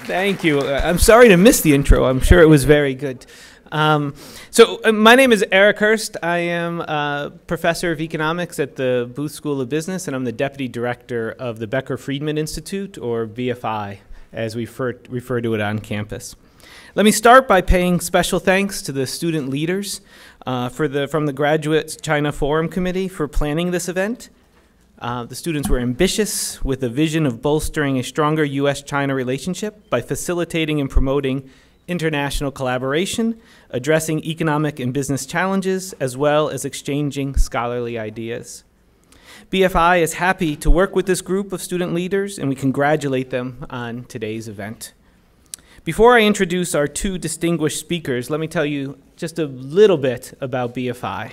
Thank you. I'm sorry to miss the intro. I'm sure it was very good. My name is Eric Hurst. I am a professor of economics at the Booth School of Business, and I'm the deputy director of the Becker Friedman Institute, or BFI, as we refer to it on campus. Let me start by paying special thanks to the student leaders from the Graduate China Forum Committee for planning this event. The students were ambitious with a vision of bolstering a stronger U.S.-China relationship by facilitating and promoting international collaboration, addressing economic and business challenges, as well as exchanging scholarly ideas. BFI is happy to work with this group of student leaders, and we congratulate them on today's event. Before I introduce our two distinguished speakers, let me tell you just a little bit about BFI.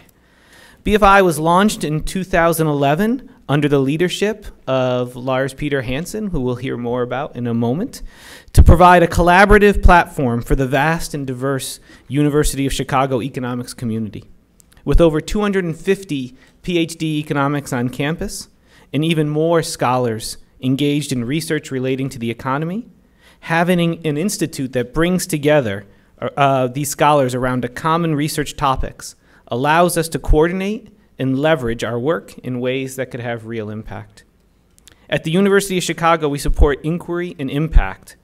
BFI was launched in 2011 under the leadership of Lars Peter Hansen, who we'll hear more about in a moment, to provide a collaborative platform for the vast and diverse University of Chicago economics community. With over 250 PhD economics on campus and even more scholars engaged in research relating to the economy, having an institute that brings together these scholars around a common research topics allows us to coordinate and leverage our work in ways that could have real impact. At the University of Chicago, we support inquiry and impact,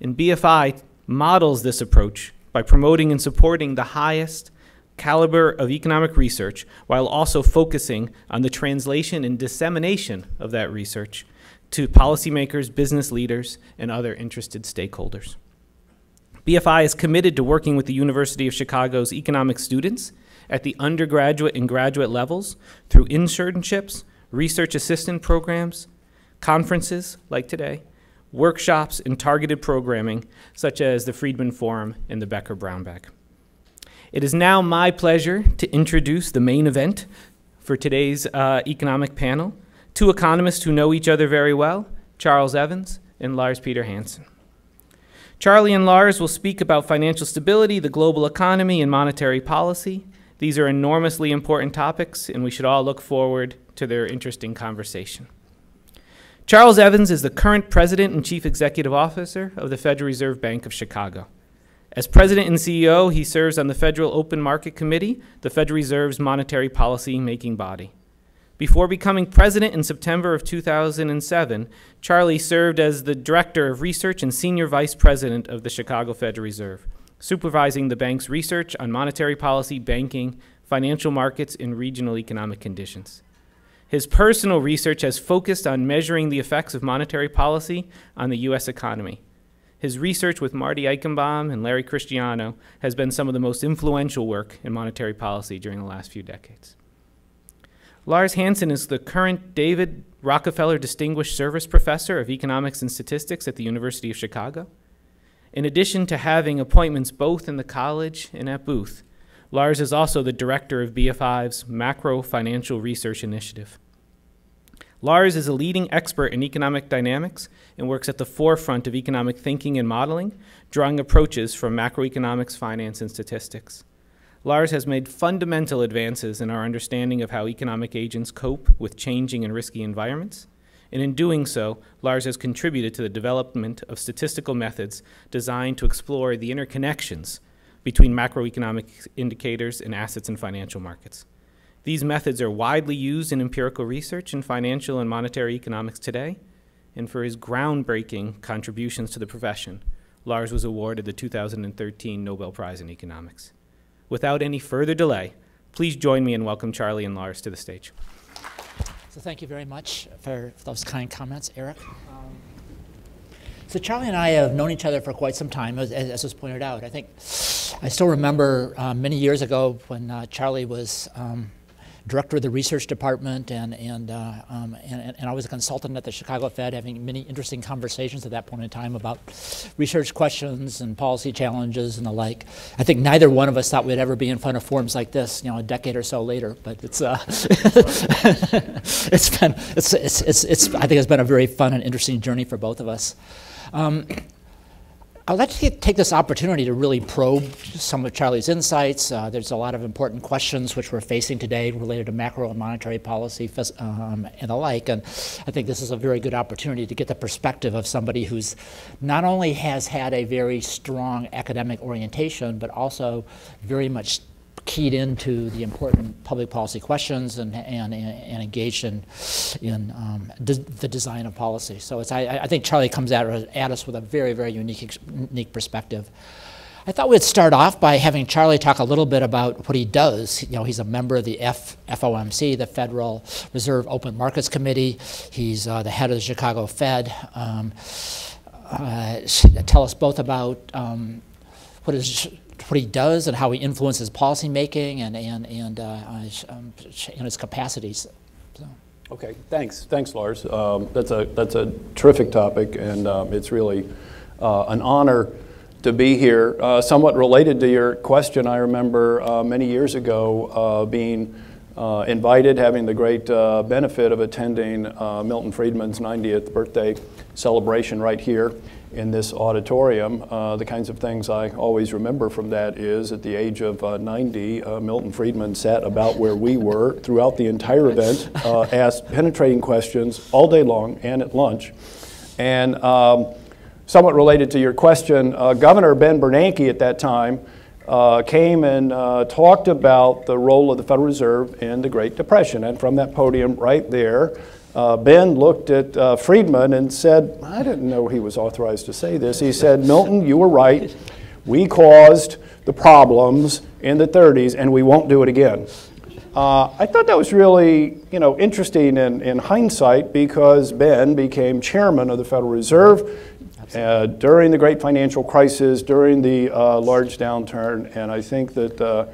and BFI models this approach by promoting and supporting the highest caliber of economic research while also focusing on the translation and dissemination of that research to policymakers, business leaders, and other interested stakeholders. BFI is committed to working with the University of Chicago's economics students at the undergraduate and graduate levels through internships, research assistant programs, conferences like today, workshops, and targeted programming such as the Friedman Forum and the Becker Brown Bag. It is now my pleasure to introduce the main event for today's economic panel, two economists who know each other very well, Charles Evans and Lars Peter Hansen. Charlie and Lars will speak about financial stability, the global economy, and monetary policy. These are enormously important topics, and we should all look forward to their interesting conversation. Charles Evans is the current president and chief executive officer of the Federal Reserve Bank of Chicago. As president and CEO, he serves on the Federal Open Market Committee, the Federal Reserve's monetary policy-making body. Before becoming president in September of 2007, Charlie served as the director of research and senior vice president of the Chicago Federal Reserve, supervising the bank's research on monetary policy, banking, financial markets, and regional economic conditions. His personal research has focused on measuring the effects of monetary policy on the U.S. economy. His research with Marty Eichenbaum and Larry Cristiano has been some of the most influential work in monetary policy during the last few decades. Lars Hansen is the current David Rockefeller Distinguished Service Professor of Economics and Statistics at the University of Chicago. In addition to having appointments both in the college and at Booth, Lars is also the director of BFI's Macro Financial Research Initiative. Lars is a leading expert in economic dynamics and works at the forefront of economic thinking and modeling, drawing approaches from macroeconomics, finance, and statistics. Lars has made fundamental advances in our understanding of how economic agents cope with changing and risky environments. And in doing so, Lars has contributed to the development of statistical methods designed to explore the interconnections between macroeconomic indicators and assets and financial markets. These methods are widely used in empirical research in financial and monetary economics today, and for his groundbreaking contributions to the profession, Lars was awarded the 2013 Nobel Prize in Economics. Without any further delay, please join me in welcome Charlie and Lars to the stage. So thank you very much for those kind comments, Eric. So Charlie and I have known each other for quite some time, as was pointed out. I think I still remember many years ago when Charlie was director of the research department, and I was a consultant at the Chicago Fed, having many interesting conversations at that point in time about research questions and policy challenges and the like. I think neither one of us thought we'd ever be in front of forums like this, a decade or so later. But it's I think it's been a very fun and interesting journey for both of us. I'd like to take this opportunity to really probe some of Charlie's insights. There's a lot of important questions which we're facing today related to macro and monetary policy and the like, and I think this is a very good opportunity to get the perspective of somebody who's not only has had a very strong academic orientation, but also very much keyed into the important public policy questions and engaged in the design of policy. So I think Charlie comes at us with a very, very unique perspective. I thought we'd start off by having Charlie talk a little bit about what he does. You know, he's a member of the FOMC, the Federal Reserve Open Markets Committee. He's the head of the Chicago Fed. Tell us both about what he does and how he influences policymaking and his capacities. So. Okay, thanks, Lars. That's a terrific topic, and it's really an honor to be here. Somewhat related to your question, I remember many years ago being invited, having the great benefit of attending Milton Friedman's 90th birthday celebration right here in this auditorium. The kinds of things I always remember from that is at the age of 90, Milton Friedman sat about where we were throughout the entire event, asked penetrating questions all day long and at lunch. And somewhat related to your question, Governor Ben Bernanke at that time came and talked about the role of the Federal Reserve in the Great Depression. And from that podium right there, Ben looked at Friedman and said, I didn't know he was authorized to say this. He said, Milton, you were right. We caused the problems in the 30s, and we won't do it again. I thought that was really, interesting in hindsight, because Ben became chairman of the Federal Reserve during the great financial crisis, during the large downturn, and I think that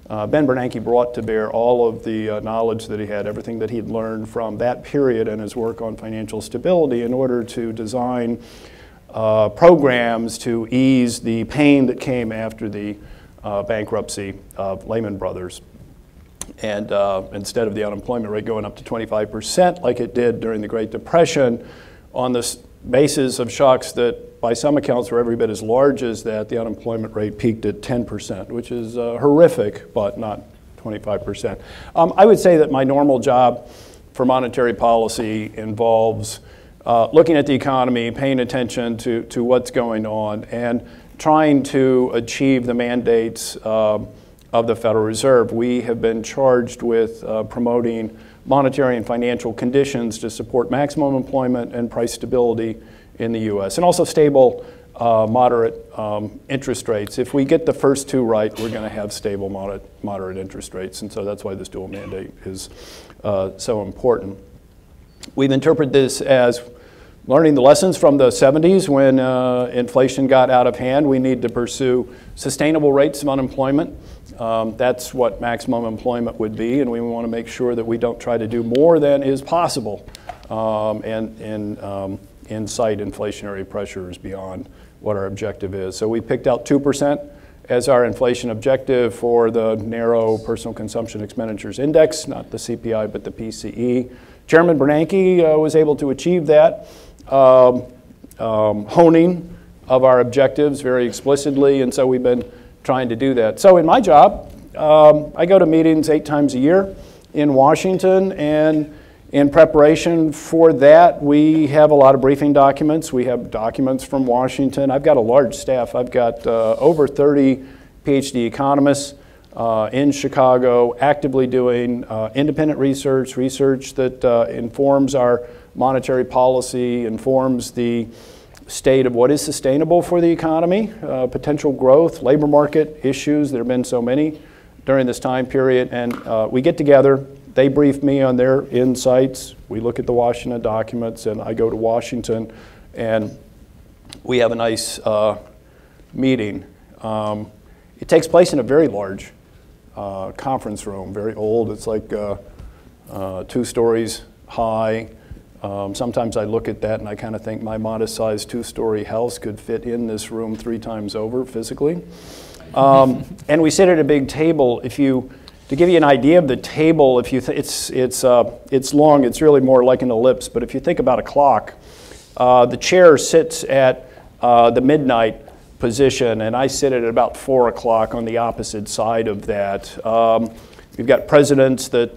Ben Bernanke brought to bear all of the knowledge that he had, everything that he'd learned from that period and his work on financial stability in order to design programs to ease the pain that came after the bankruptcy of Lehman Brothers. And instead of the unemployment rate going up to 25% like it did during the Great Depression, on the basis of shocks that by some accounts were every bit as large as that, the unemployment rate peaked at 10%, which is horrific, but not 25%. I would say that my normal job for monetary policy involves looking at the economy, paying attention to what's going on, and trying to achieve the mandates of the Federal Reserve. We have been charged with promoting monetary and financial conditions to support maximum employment and price stability in the U.S., and also stable, moderate interest rates. If we get the first two right, we're going to have stable, moderate interest rates, and so that's why this dual mandate is so important. We've interpreted this as learning the lessons from the 70s when inflation got out of hand. We need to pursue sustainable rates of unemployment. That's what maximum employment would be, and we want to make sure that we don't try to do more than is possible and incite inflationary pressures beyond what our objective is. So we picked out 2% as our inflation objective for the narrow personal consumption expenditures index, not the CPI, but the PCE. Chairman Bernanke was able to achieve that honing of our objectives very explicitly, and so we've been trying to do that. So in my job, I go to meetings 8 times a year in Washington, and in preparation for that, we have a lot of briefing documents. We have documents from Washington. I've got a large staff. I've got over 30 PhD economists in Chicago actively doing independent research that informs our monetary policy, informs the state of what is sustainable for the economy, potential growth, labor market issues. There have been so many during this time period, and we get together. They brief me on their insights. We look at the Washington documents, and I go to Washington, and we have a nice meeting. It takes place in a very large conference room, very old. It's like 2 stories high. Sometimes I look at that and I kind of think my modest-sized 2-story house could fit in this room 3 times over physically. And we sit at a big table. To give you an idea of the table, it's long. It's really more like an ellipse. But if you think about a clock, the chair sits at the midnight position, and I sit at about 4 o'clock on the opposite side of that. You've got presidents that,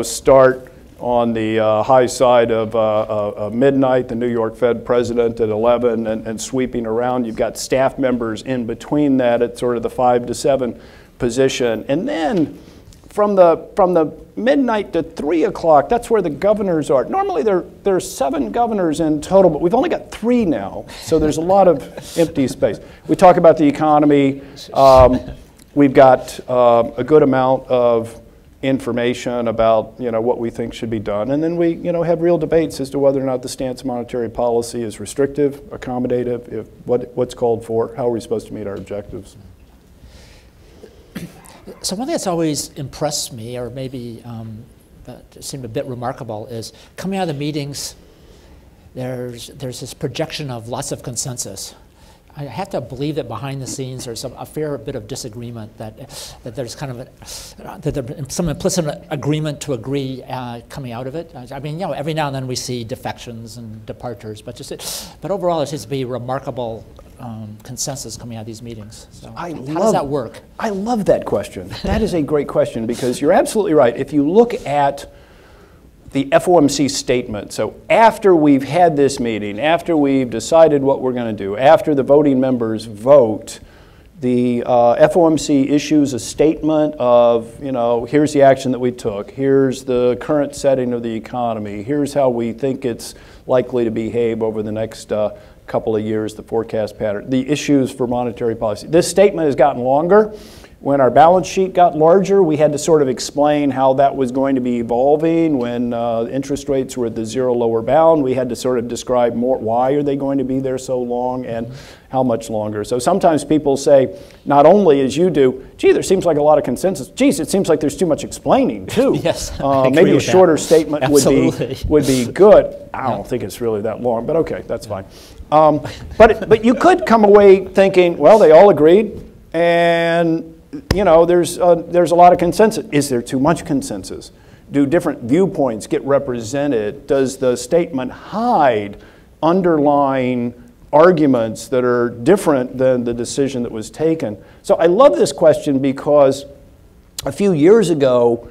start on the high side of midnight, the New York Fed president at 11, and sweeping around. You've got staff members in between that at sort of the 5 to 7 position. And then from the midnight to 3 o'clock, that's where the governors are. Normally there's 7 governors in total, but we've only got 3 now, so there's a lot of empty space. We talk about the economy. We've got a good amount of information about what we think should be done, and then we have real debates as to whether or not the stance of monetary policy is restrictive, accommodative, what's called for, how are we supposed to meet our objectives. So one thing that's always impressed me, or maybe seemed a bit remarkable, is coming out of the meetings, there's this projection of lots of consensus. I have to believe that behind the scenes there's a fair bit of disagreement, that there's kind of some implicit agreement to agree coming out of it. I mean, every now and then we see defections and departures, but overall it seems to be remarkable consensus coming out of these meetings. So how does that work? I love that question. That is a great question, because you're absolutely right. If you look at the FOMC statement, so after we've had this meeting, after we've decided what we're going to do, after the voting members vote, the FOMC issues a statement of, here's the action that we took, here's the current setting of the economy, here's how we think it's likely to behave over the next couple of years, the forecast pattern, the issues for monetary policy. This statement has gotten longer. When our balance sheet got larger, we had to sort of explain how that was going to be evolving. When interest rates were at the zero lower bound, we had to sort of describe more, why are they going to be there so long and how much longer. So sometimes people say, not only as you do, gee, there seems like a lot of consensus. Geez, it seems like there's too much explaining too. Yes, maybe a shorter statement would be good. I don't Yeah. think it's really that long, but okay, that's fine. But you could come away thinking, well, they all agreed, and there's a lot of consensus. Is there too much consensus? Do different viewpoints get represented? Does the statement hide underlying arguments that are different than the decision that was taken? So I love this question because a few years ago,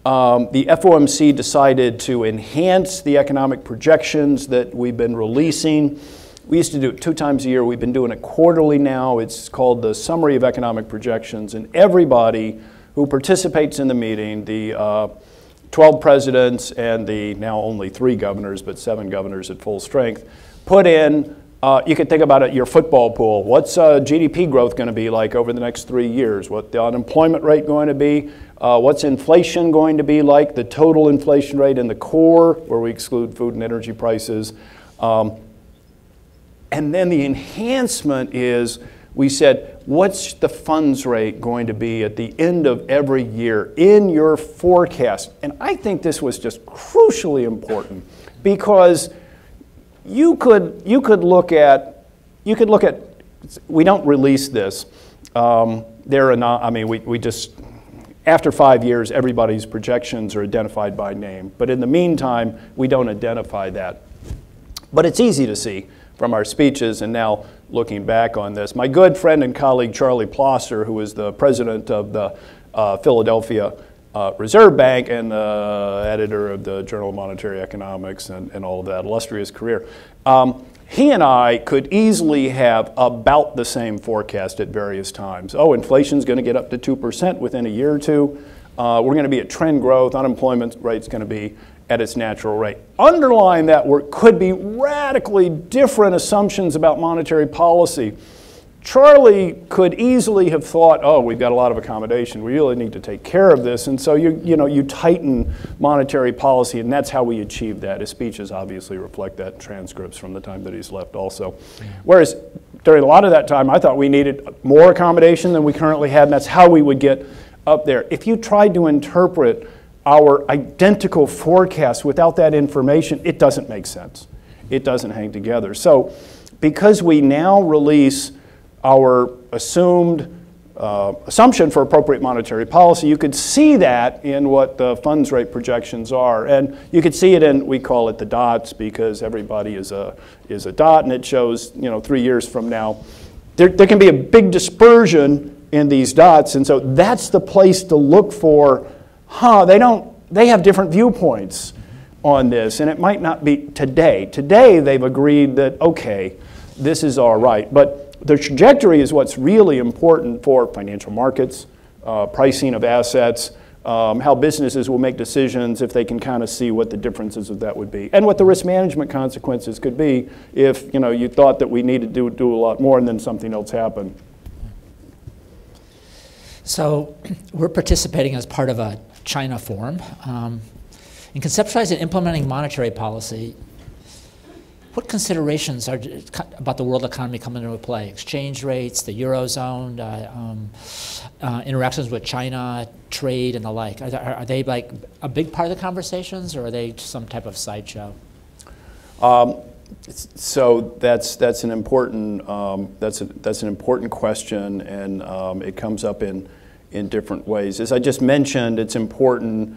the FOMC decided to enhance the economic projections that we've been releasing. We used to do it 2 times a year. We've been doing it quarterly now. It's called the Summary of Economic Projections. And everybody who participates in the meeting, the 12 presidents and the now only 3 governors, but 7 governors at full strength, put in, you can think about it, your football pool. What's GDP growth going to be like over the next 3 years? What's the unemployment rate going to be? What's inflation going to be like? The total inflation rate in the core, where we exclude food and energy prices. And then the enhancement is, we said, what's the funds rate going to be at the end of every year in your forecast? And I think this was just crucially important, because you could look at, we don't release this. We just, after 5 years, everybody's projections are identified by name. But in the meantime, we don't identify that. But it's easy to see from our speeches, and now looking back on this. My good friend and colleague Charlie Plosser, who was the president of the Philadelphia Reserve Bank and the editor of the Journal of Monetary Economics and all of that illustrious career, he and I could easily have about the same forecast at various times. Oh, inflation's going to get up to 2% within a year or two. We're going to be at trend growth. Unemployment rate's going to be at its natural rate. Underlying that work could be radically different assumptions about monetary policy. Charlie could easily have thought, oh, we've got a lot of accommodation. We really need to take care of this. And so you tighten monetary policy, and that's how we achieve that. His speeches obviously reflect that, transcripts from the time that he's left also. Whereas during a lot of that time, I thought we needed more accommodation than we currently had, and that's how we would get up there. If you tried to interpret our identical forecast without that information, it doesn't make sense. It doesn't hang together. So because we now release our assumed assumption for appropriate monetary policy, you could see that in what the funds rate projections are. And you could see it in, we call it the dots, because everybody is a dot, and it shows 3 years from now there can be a big dispersion in these dots, and so that's the place to look for, they have different viewpoints on this, and it might not be today. Today they've agreed that, okay, this is all right, but the trajectory is what's really important for financial markets, pricing of assets, how businesses will make decisions if they can kind of see what the differences of that would be, and what the risk management consequences could be if you thought that we needed to do a lot more and then something else happened. So we're participating as part of a China forum. In conceptualizing and implementing monetary policy, what considerations about the world economy come into play? Exchange rates, the Eurozone, interactions with China, trade, and the like. Are they like a big part of the conversations, or are they some type of sideshow? So that's an important that's an important question, and it comes up in different ways. As I just mentioned, it's important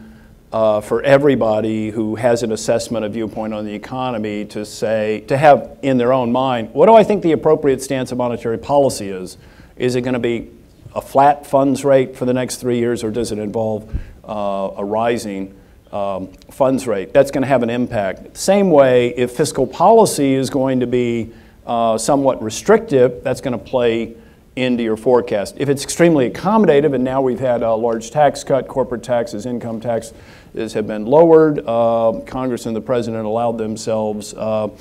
for everybody who has an assessment, a viewpoint on the economy, to have in their own mind, what do I think the appropriate stance of monetary policy is? Is it going to be a flat funds rate for the next 3 years, or does it involve a rising funds rate? That's going to have an impact. Same way, if fiscal policy is going to be somewhat restrictive, that's going to play into your forecast. If it's extremely accommodative, and now we've had a large tax cut, corporate taxes, income taxes have been lowered, Congress and the President allowed themselves to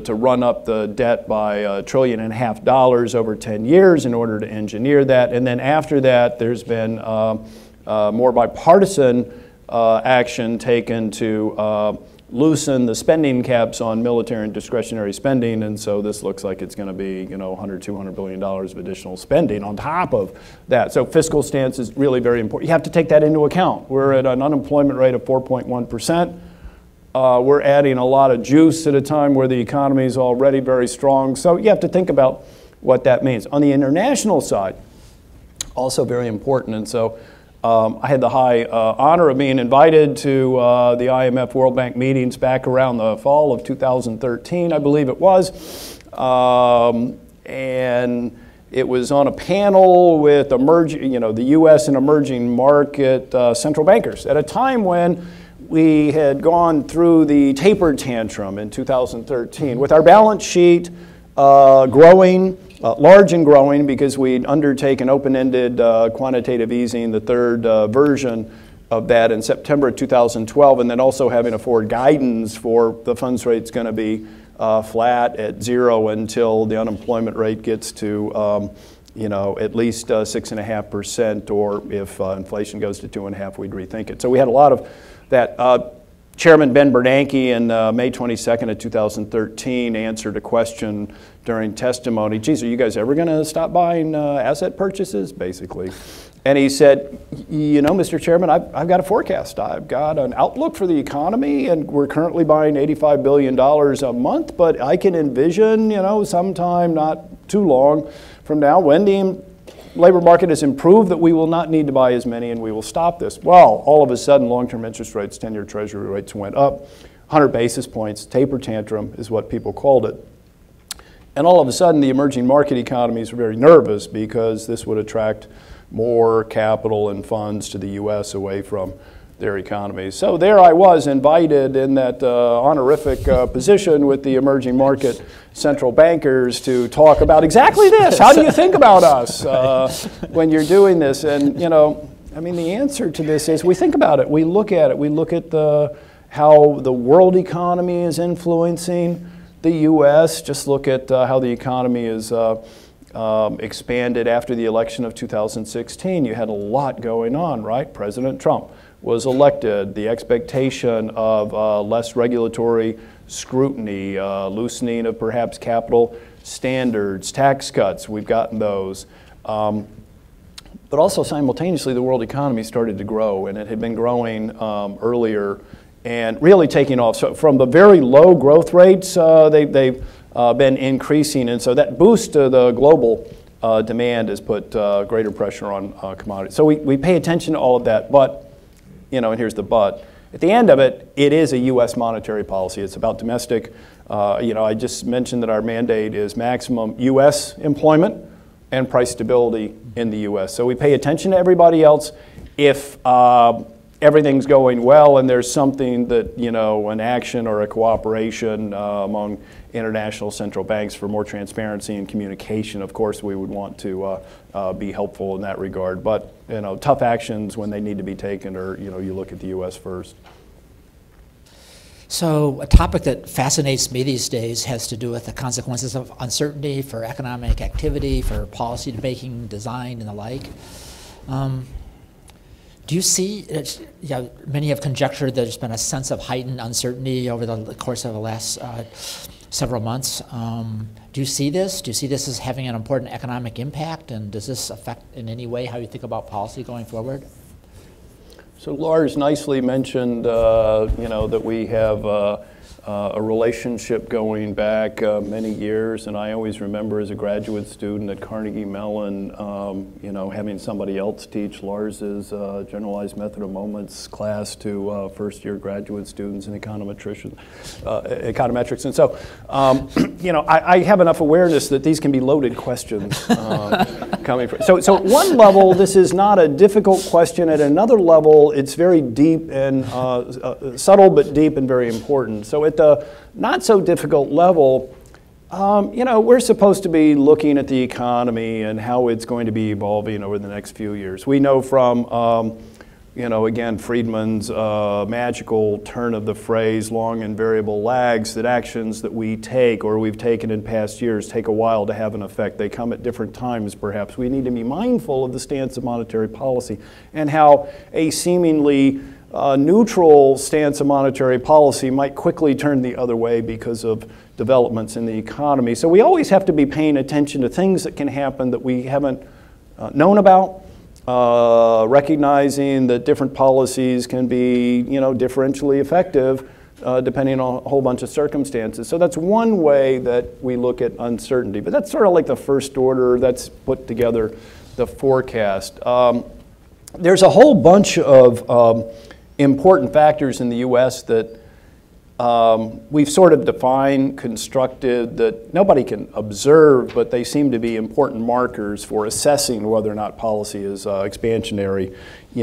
run up the debt by $1.5 trillion over 10 years in order to engineer that. And then after that, there's been more bipartisan action taken to loosen the spending caps on military and discretionary spending, and so this looks like it's going to be, $100–200 billion of additional spending on top of that. So fiscal stance is really very important. You have to take that into account. We're at an unemployment rate of 4.1%. We're adding a lot of juice at a time where the economy is already very strong. So you have to think about what that means. On the international side, also very important, and so I had the high honor of being invited to the IMF World Bank meetings back around the fall of 2013, I believe it was. And it was on a panel with the U.S. and emerging market central bankers at a time when we had gone through the taper tantrum in 2013 with our balance sheet growing, large and growing, because we'd undertaken open-ended quantitative easing, the third version of that in September of 2012, and then also having a forward guidance for the funds rate's going to be flat at 0 until the unemployment rate gets to at least 6.5%, or if inflation goes to 2.5%, we'd rethink it. So we had a lot of that. Chairman Ben Bernanke in May 22nd of 2013 answered a question during testimony. Geez, are you guys ever going to stop buying asset purchases, basically? And he said, Mr. Chairman, I've got a forecast. I've got an outlook for the economy, and we're currently buying $85 billion a month, but I can envision, sometime not too long from now, when the labor market has improved, that we will not need to buy as many and we will stop this. Well, all of a sudden, long-term interest rates, 10-year Treasury rates went up, 100 basis points, taper tantrum is what people called it. And all of a sudden, the emerging market economies were very nervous because this would attract more capital and funds to the U.S. away from their economies. So there I was, invited in that honorific position with the emerging market central bankers to talk about exactly this. How do you think about us when you're doing this? And the answer to this is we think about it. We look at it. We look at how the world economy is influencing the U.S. Just look at how the economy is expanded after the election of 2016. You had a lot going on, right? President Trump was elected. The expectation of less regulatory scrutiny, loosening of perhaps capital standards, tax cuts, we've gotten those. But also simultaneously, the world economy started to grow, and it had been growing earlier and really taking off. So from the very low growth rates, they've been increasing, and so that boost to the global demand has put greater pressure on commodities. So we pay attention to all of that, but, and here's the but. At the end of it, it is a U.S. monetary policy. It's about domestic I just mentioned that our mandate is maximum U.S. employment and price stability in the U.S. So we pay attention to everybody else. If everything's going well and there's something that, an action or a cooperation among international central banks for more transparency and communication, of course we would want to be helpful in that regard. But, tough actions when they need to be taken, or, you look at the U.S. first. So a topic that fascinates me these days has to do with the consequences of uncertainty for economic activity, for policy making, design, and the like. Do you see, many have conjectured there's been a sense of heightened uncertainty over the course of the last several months. Do you see this? Do you see this as having an important economic impact? And does this affect in any way how you think about policy going forward? So Lars nicely mentioned, that we have a relationship going back many years, and I always remember as a graduate student at Carnegie Mellon, having somebody else teach Lars's generalized method of moments class to first-year graduate students in econometrics. And so, I have enough awareness that these can be loaded questions coming from. So at one level, this is not a difficult question. At another level, it's very deep and subtle, but deep and very important. So at the not so difficult level, we're supposed to be looking at the economy and how it's going to be evolving over the next few years. We know from, again, Friedman's magical turn of the phrase, long and variable lags, that actions that we take or we've taken in past years take a while to have an effect. They come at different times, perhaps. We need to be mindful of the stance of monetary policy and how a seemingly neutral stance of monetary policy might quickly turn the other way because of developments in the economy. So we always have to be paying attention to things that can happen that we haven't known about, recognizing that different policies can be, differentially effective depending on a whole bunch of circumstances. So that's one way that we look at uncertainty. But that's sort of like the first order. That's put together the forecast. There's a whole bunch of important factors in the U.S. that we've sort of defined, constructed, that nobody can observe, but they seem to be important markers for assessing whether or not policy is expansionary,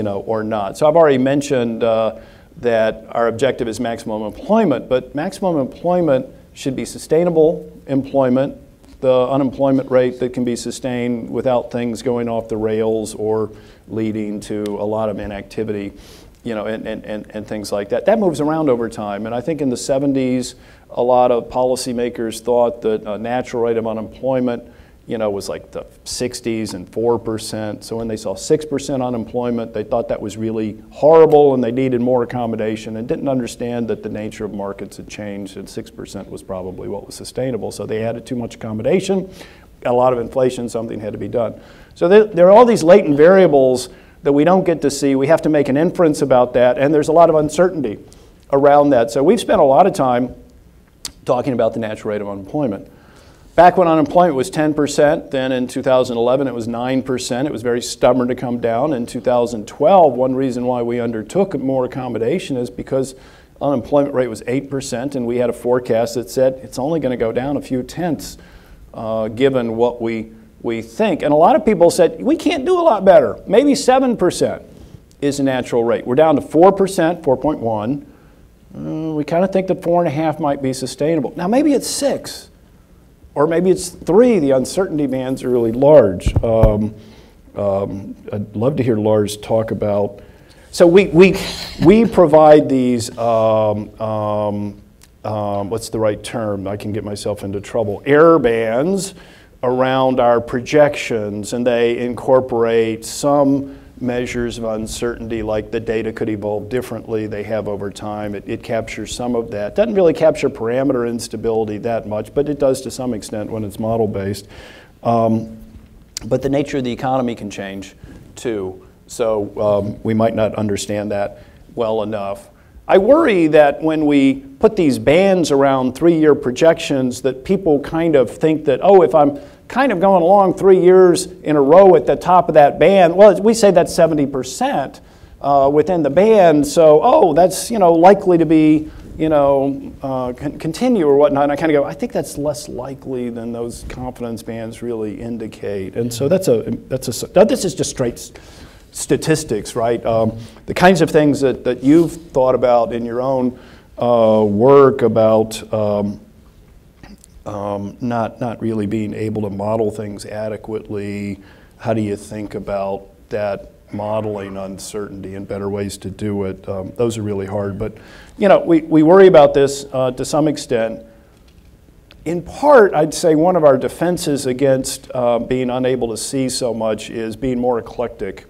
or not. So I've already mentioned that our objective is maximum employment, but maximum employment should be sustainable employment, the unemployment rate that can be sustained without things going off the rails or leading to a lot of inactivity, and things like that. That moves around over time. And I think in the 70s, a lot of policymakers thought that a natural rate of unemployment, was like the 60s and 4%. So when they saw 6% unemployment, they thought that was really horrible and they needed more accommodation and didn't understand that the nature of markets had changed and 6% was probably what was sustainable. So they added too much accommodation, got a lot of inflation, something had to be done. So there are all these latent variables that we don't get to see. We have to make an inference about that, and there's a lot of uncertainty around that. So we've spent a lot of time talking about the natural rate of unemployment. Back when unemployment was 10%, then in 2011 it was 9%. It was very stubborn to come down. In 2012, one reason why we undertook more accommodation is because unemployment rate was 8%, and we had a forecast that said it's only going to go down a few tenths given what we think. And a lot of people said, we can't do a lot better. Maybe 7% is a natural rate. We're down to 4%, 4.1. We kind of think that 4.5 might be sustainable. Now maybe it's 6, or maybe it's 3. The uncertainty bands are really large. I'd love to hear Lars talk about. So we provide these, what's the right term? I can get myself into trouble. Error bands around our projections, and they incorporate some measures of uncertainty, like the data could evolve differently, they have over time. It captures some of that. Doesn't really capture parameter instability that much, but it does to some extent when it's model-based. But the nature of the economy can change too, so we might not understand that well enough. I worry that when we put these bands around 3-year projections, that people kind of think that, oh, if I'm kind of going along 3 years in a row at the top of that band, well, we say that's 70% within the band, so, oh, that's likely to be continue or whatnot. And I kind of go, I think that's less likely than those confidence bands really indicate. And so this is just straight statistics, right? The kinds of things that you've thought about in your own work about not really being able to model things adequately. How do you think about that modeling uncertainty and better ways to do it? Those are really hard. But we worry about this to some extent. In part, I'd say one of our defenses against being unable to see so much is being more eclectic.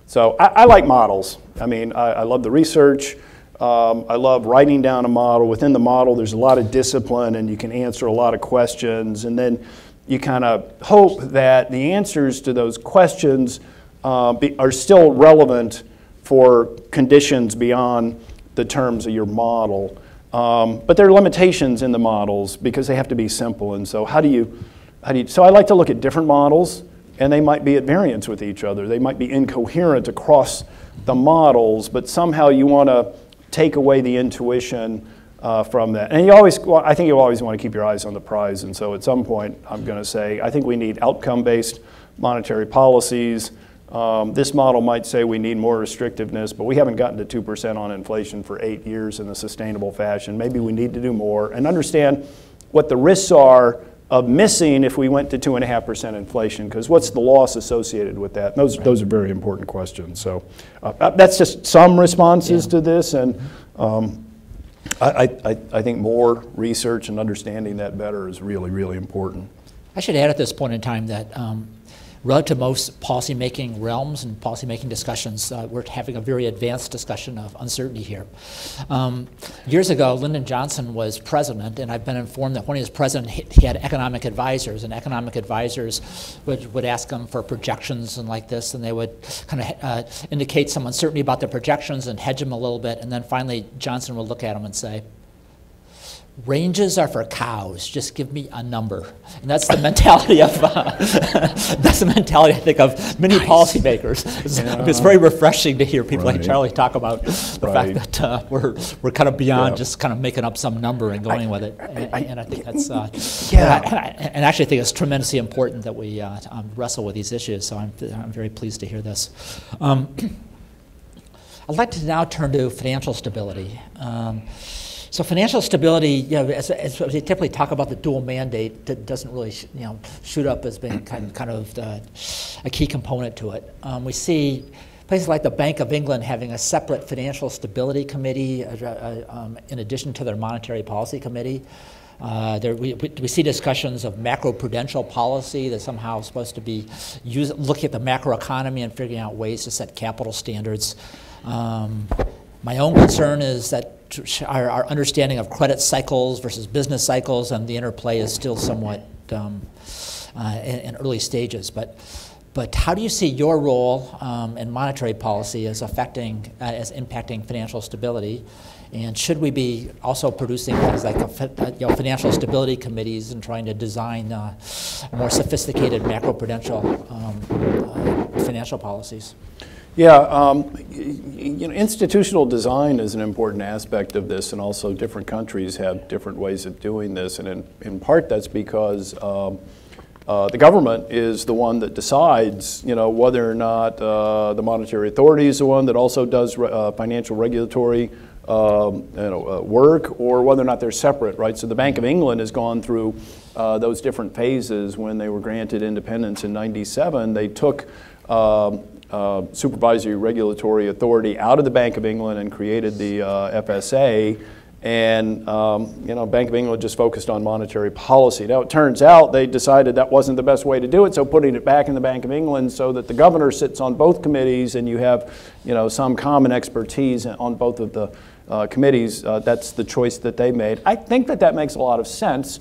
So I like models. I mean, I love the research. I love writing down a model. Within the model, there's a lot of discipline, and you can answer a lot of questions. And then you kind of hope that the answers to those questions are still relevant for conditions beyond the terms of your model. But there are limitations in the models because they have to be simple. And so so I like to look at different models, and they might be at variance with each other. They might be incoherent across the models, but somehow you want to take away the intuition from that. And I think you always want to keep your eyes on the prize. And so at some point, I'm going to say, I think we need outcome-based monetary policies. This model might say we need more restrictiveness, but we haven't gotten to 2% on inflation for 8 years in a sustainable fashion. Maybe we need to do more and understand what the risks are of missing if we went to 2.5% inflation, because what's the loss associated with that? And those are very important questions. So that's just some responses to this, and I think more research and understanding that better is really, really important. I should add at this point in time that relative to most policymaking realms and policymaking discussions, we're having a very advanced discussion of uncertainty here. Years ago, Lyndon Johnson was president, and I've been informed that when he was president, he had economic advisors, and economic advisors would ask him for projections and like this, and they would kind of indicate some uncertainty about the projections and hedge them a little bit, and then finally Johnson would look at them and say, ranges are for cows. Just give me a number, and that's the mentality of that's the mentality I think of many policymakers. It's very refreshing to hear people like Charlie talk about the fact that we're kind of beyond just kind of making up some number and going with it. And I think that's and I actually think it's tremendously important that we wrestle with these issues. So I'm very pleased to hear this. I'd like to now turn to financial stability. So financial stability, as we typically talk about the dual mandate, that doesn't really, shoot up as being kind of a key component to it. We see places like the Bank of England having a separate financial stability committee in addition to their monetary policy committee. We see discussions of macro-prudential policy that's somehow supposed to be looking at the macroeconomy and figuring out ways to set capital standards. My own concern is that our understanding of credit cycles versus business cycles and the interplay is still somewhat in early stages. But how do you see your role in monetary policy as impacting financial stability? And should we be also producing things like financial stability committees and trying to design more sophisticated macroprudential financial policies? Yeah, institutional design is an important aspect of this, and also different countries have different ways of doing this, and in part that's because the government is the one that decides, whether or not the monetary authority is the one that also does financial regulatory work, or whether or not they're separate, right? So the Bank of England has gone through those different phases. When they were granted independence in '97, they took supervisory regulatory authority out of the Bank of England and created the FSA, and Bank of England just focused on monetary policy. Now it turns out they decided that wasn't the best way to do it, so putting it back in the Bank of England so that the governor sits on both committees and you have some common expertise on both of the committees, that's the choice that they made. I think that makes a lot of sense.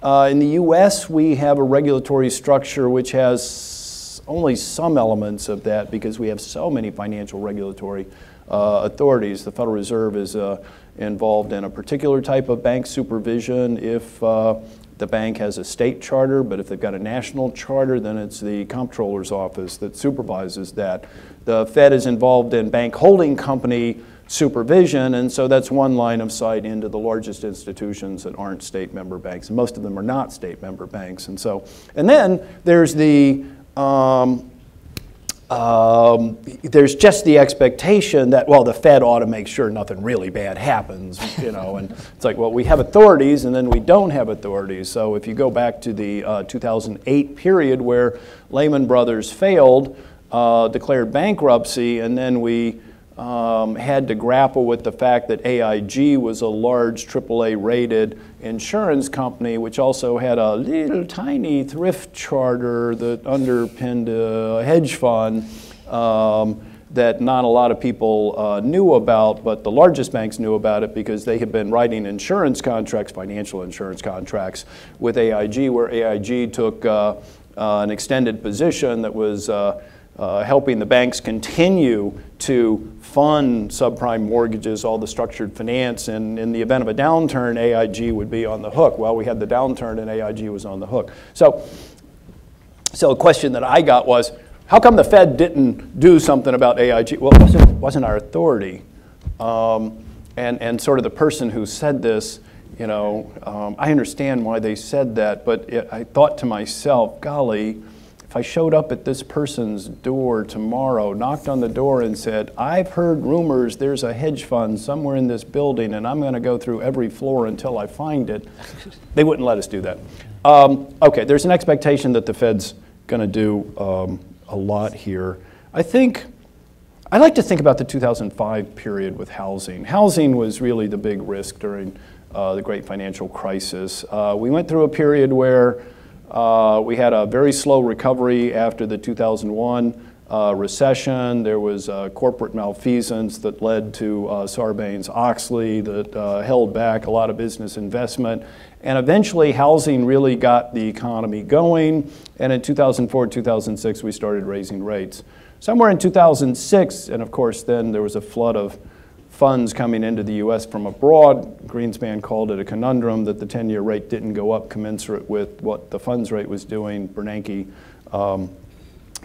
In the US, we have a regulatory structure which has only some elements of that because we have so many financial regulatory authorities. The Federal Reserve is involved in a particular type of bank supervision if the bank has a state charter, but if they've got a national charter, then it's the comptroller's office that supervises that. The Fed is involved in bank holding company supervision, and so that's one line of sight into the largest institutions that aren't state member banks, and most of them are not state member banks. And so, and then there's the there's just the expectation that, well, the Fed ought to make sure nothing really bad happens, you know, and it's like, well, we have authorities and then we don't have authorities. So if you go back to the 2008 period where Lehman Brothers failed, declared bankruptcy, and then we had to grapple with the fact that AIG was a large AAA rated insurance company, which also had a little tiny thrift charter that underpinned a hedge fund that not a lot of people knew about, but the largest banks knew about it because they had been writing insurance contracts, financial insurance contracts, with AIG, where AIG took an extended position that was helping the banks continue to fund subprime mortgages, all the structured finance, and in the event of a downturn, AIG would be on the hook. Well, we had the downturn and AIG was on the hook. So a question that I got was, how come the Fed didn't do something about AIG? Well, it wasn't our authority. And sort of the person who said this, you know, I understand why they said that, but I thought to myself, golly, if I showed up at this person's door tomorrow, knocked on the door and said, I've heard rumors there's a hedge fund somewhere in this building and I'm going to go through every floor until I find it, they wouldn't let us do that. Okay, there's an expectation that the Fed's going to do a lot here. I like to think about the 2005 period with housing. Housing was really the big risk during the great financial crisis. We went through a period where we had a very slow recovery after the 2001 recession. There was corporate malfeasance that led to Sarbanes-Oxley that held back a lot of business investment. And eventually housing really got the economy going. And in 2004, 2006, we started raising rates. Somewhere in 2006, and of course then there was a flood of funds coming into the U.S. from abroad. Greenspan called it a conundrum that the 10-year rate didn't go up commensurate with what the funds rate was doing. Bernanke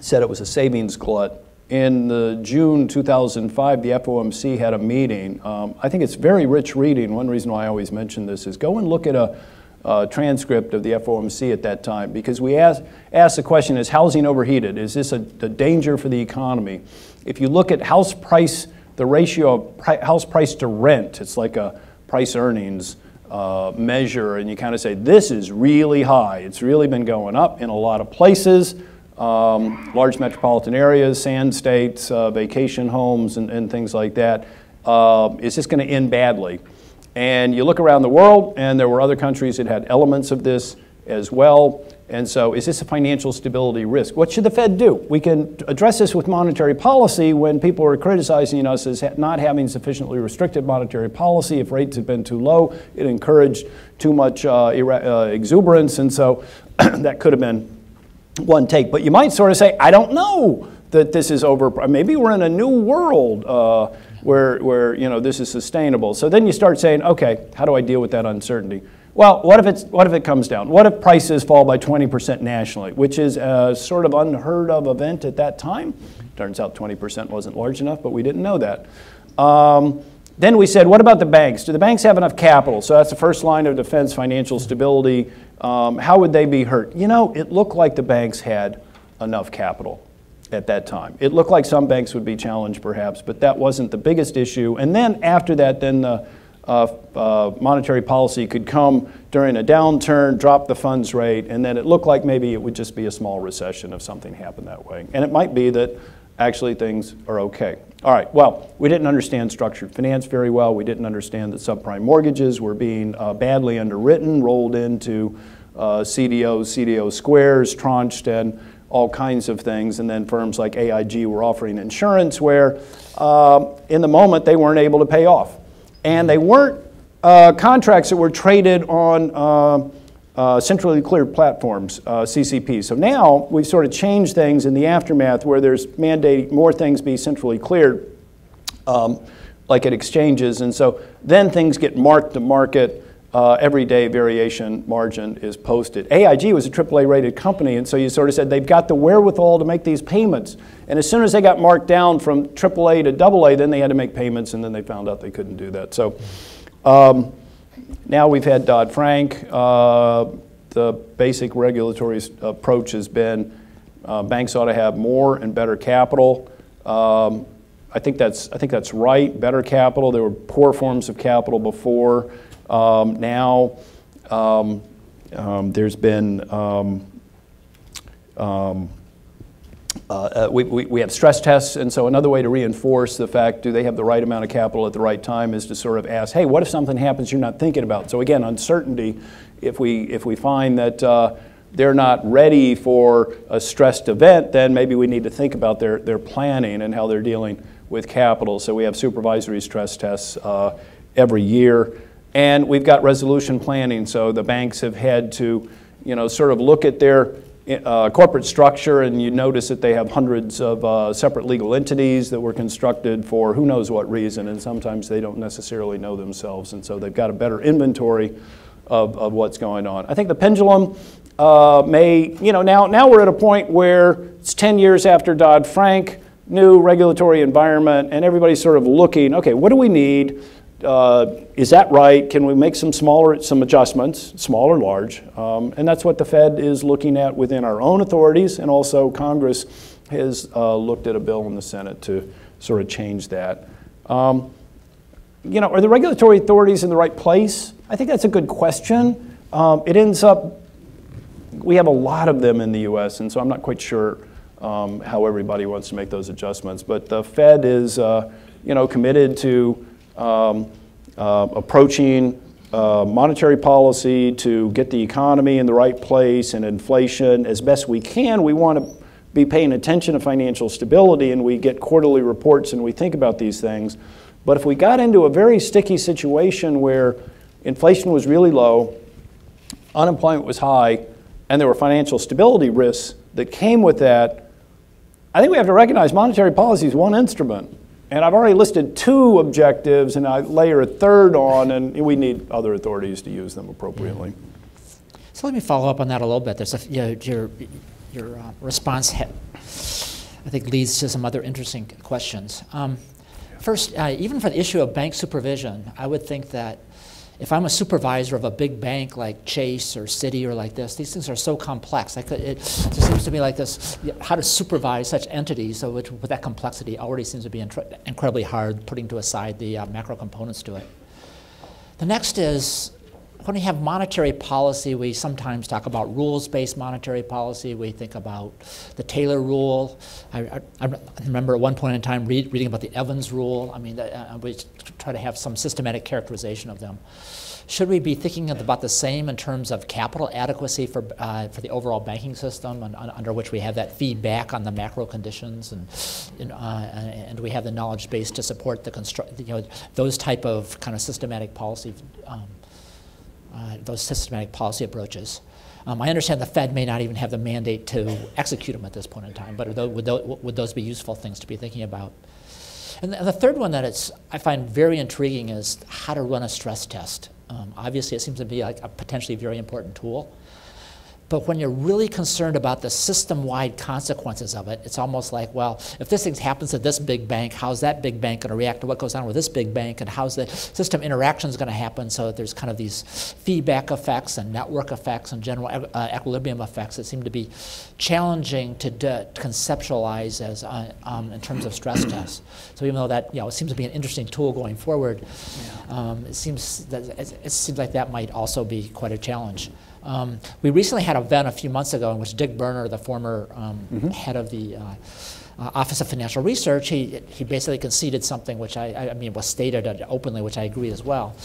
said it was a savings glut. In June 2005, the FOMC had a meeting. I think it's very rich reading. One reason why I always mention this is go and look at a transcript of the FOMC at that time, because we asked the question, is housing overheated? Is this a danger for the economy? If you look at house price, the ratio of house price to rent, it's like a price earnings measure, and you kind of say, this is really high. It's really been going up in a lot of places, large metropolitan areas, sand states, vacation homes, and things like that. Is this going to end badly? And you look around the world, and there were other countries that had elements of this as well. And so is this a financial stability risk? What should the Fed do? We can address this with monetary policy when people are criticizing us as not having sufficiently restrictive monetary policy. If rates had been too low, it encouraged too much exuberance, and so that could have been one take. But you might sort of say, I don't know that this is over. Maybe we're in a new world where you know, this is sustainable. So then you start saying, okay, how do I deal with that uncertainty? Well, what if it comes down? What if prices fall by 20% nationally, which is a sort of unheard of event at that time? Turns out 20% wasn't large enough, but we didn't know that. Then we said, what about the banks? Do the banks have enough capital? So that's the first line of defense, financial stability. How would they be hurt? You know, it looked like the banks had enough capital at that time. It looked like some banks would be challenged perhaps, but that wasn't the biggest issue. And then after that, then the monetary policy could come during a downturn, drop the funds rate, and then it looked like maybe it would just be a small recession if something happened that way. And it might be that actually things are okay. All right, well, we didn't understand structured finance very well. We didn't understand that subprime mortgages were being badly underwritten, rolled into CDOs, CDO squares, tranched, and all kinds of things. And then firms like AIG were offering insurance where in the moment they weren't able to pay off. And they weren't contracts that were traded on centrally cleared platforms, CCP. So now we've sort of changed things in the aftermath where there's mandating more things be centrally cleared, like at exchanges. And so then things get marked to market everyday variation margin is posted. AIG was a AAA rated company, and so you sort of said they've got the wherewithal to make these payments. And as soon as they got marked down from AAA to AA, then they had to make payments, and then they found out they couldn't do that. So now we've had Dodd-Frank. The basic regulatory approach has been banks ought to have more and better capital. I think that's right. Better capital. There were poor forms of capital before. Now there's been we have stress tests, and so another way to reinforce the fact, do they have the right amount of capital at the right time, is to sort of ask, hey, what if something happens you're not thinking about? So again, uncertainty. If we find that they're not ready for a stressed event, then maybe we need to think about their planning and how they're dealing with capital. So we have supervisory stress tests every year. And we've got resolution planning. So the banks have had to, sort of look at their corporate structure, and you notice that they have hundreds of separate legal entities that were constructed for who knows what reason, and sometimes they don't necessarily know themselves. And so they've got a better inventory of what's going on. I think the pendulum may, now we're at a point where it's 10 years after Dodd-Frank, new regulatory environment, and everybody's sort of looking, okay, what do we need? Is that right? Can we make some adjustments, small or large? And that's what the Fed is looking at within our own authorities, and also Congress has looked at a bill in the Senate to sort of change that. Are the regulatory authorities in the right place? I think that's a good question. It ends up, we have a lot of them in the US, and so I'm not quite sure how everybody wants to make those adjustments. But the Fed is, committed to approaching monetary policy to get the economy in the right place and inflation as best we can. We want to be paying attention to financial stability, and we get quarterly reports and we think about these things. But if we got into a very sticky situation where inflation was really low, unemployment was high, and there were financial stability risks that came with that, I think we have to recognize monetary policy is one instrument. And I've already listed 2 objectives, and I layer a third on, and we need other authorities to use them appropriately. So let me follow up on that a little bit. There's your response, I think, leads to some other interesting questions. First, even for the issue of bank supervision, I would think that if I'm a supervisor of a big bank like Chase or Citi or like this, these things are so complex. It just seems to me like this, how to supervise such entities, so with that complexity already seems to be incredibly hard, putting to aside the macro components to it. The next is, when we have monetary policy, we sometimes talk about rules-based monetary policy. We think about the Taylor rule. I remember at one point in time reading about the Evans rule. I mean, we try to have some systematic characterization of them. Should we be thinking about the same in terms of capital adequacy for the overall banking system, under which we have that feedback on the macro conditions, and we have the knowledge base to support the those type of kind of systematic policy. Those systematic policy approaches. I understand the Fed may not even have the mandate to execute them at this point in time, but would those be useful things to be thinking about? And the third one that I find very intriguing is how to run a stress test. Obviously, it seems to be like a potentially very important tool. But when you're really concerned about the system-wide consequences of it, it's almost like, well, if this thing happens to this big bank, how's that big bank going to react to what goes on with this big bank, and how's the system interactions going to happen, so that there's kind of these feedback effects and network effects and general equilibrium effects that seem to be challenging to conceptualize as in terms of stress tests. So even though that it seems to be an interesting tool going forward, it seems like that might also be quite a challenge. We recently had an event a few months ago in which Dick Berner, the former head of the Office of Financial Research, he basically conceded something which I mean was stated openly, which I agree as well.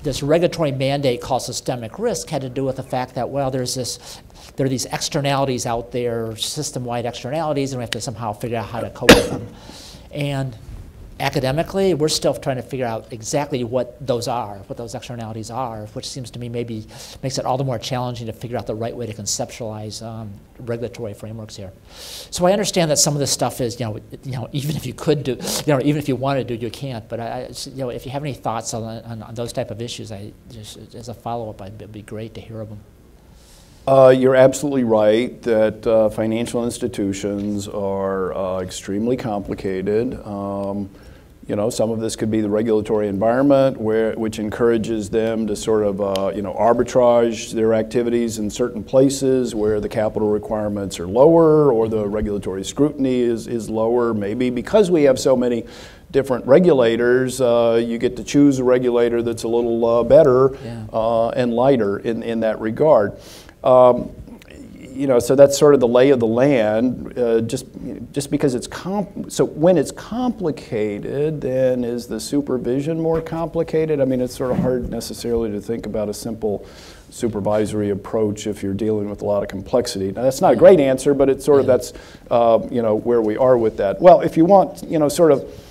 This regulatory mandate called systemic risk had to do with the fact that, well, there are these externalities out there, system-wide externalities, and we have to somehow figure out how to cope with them. And academically, we're still trying to figure out exactly what those are, what those externalities are, which seems to me maybe makes it all the more challenging to figure out the right way to conceptualize regulatory frameworks here. So I understand that some of this stuff is, even if you could do, even if you wanted to do, you can't. But if you have any thoughts on those type of issues, just as a follow-up, it'd be great to hear of them. You're absolutely right that financial institutions are extremely complicated. Some of this could be the regulatory environment which encourages them to sort of arbitrage their activities in certain places where the capital requirements are lower or the regulatory scrutiny is lower. Maybe because we have so many different regulators, you get to choose a regulator that's a little better and lighter in that regard. So that's sort of the lay of the land. Just because it's so when it's complicated, then is the supervision more complicated? I mean, it's sort of hard necessarily to think about a simple supervisory approach if you're dealing with a lot of complexity. Now, that's not a great answer, but it's sort of that's where we are with that. Well, if you want sort of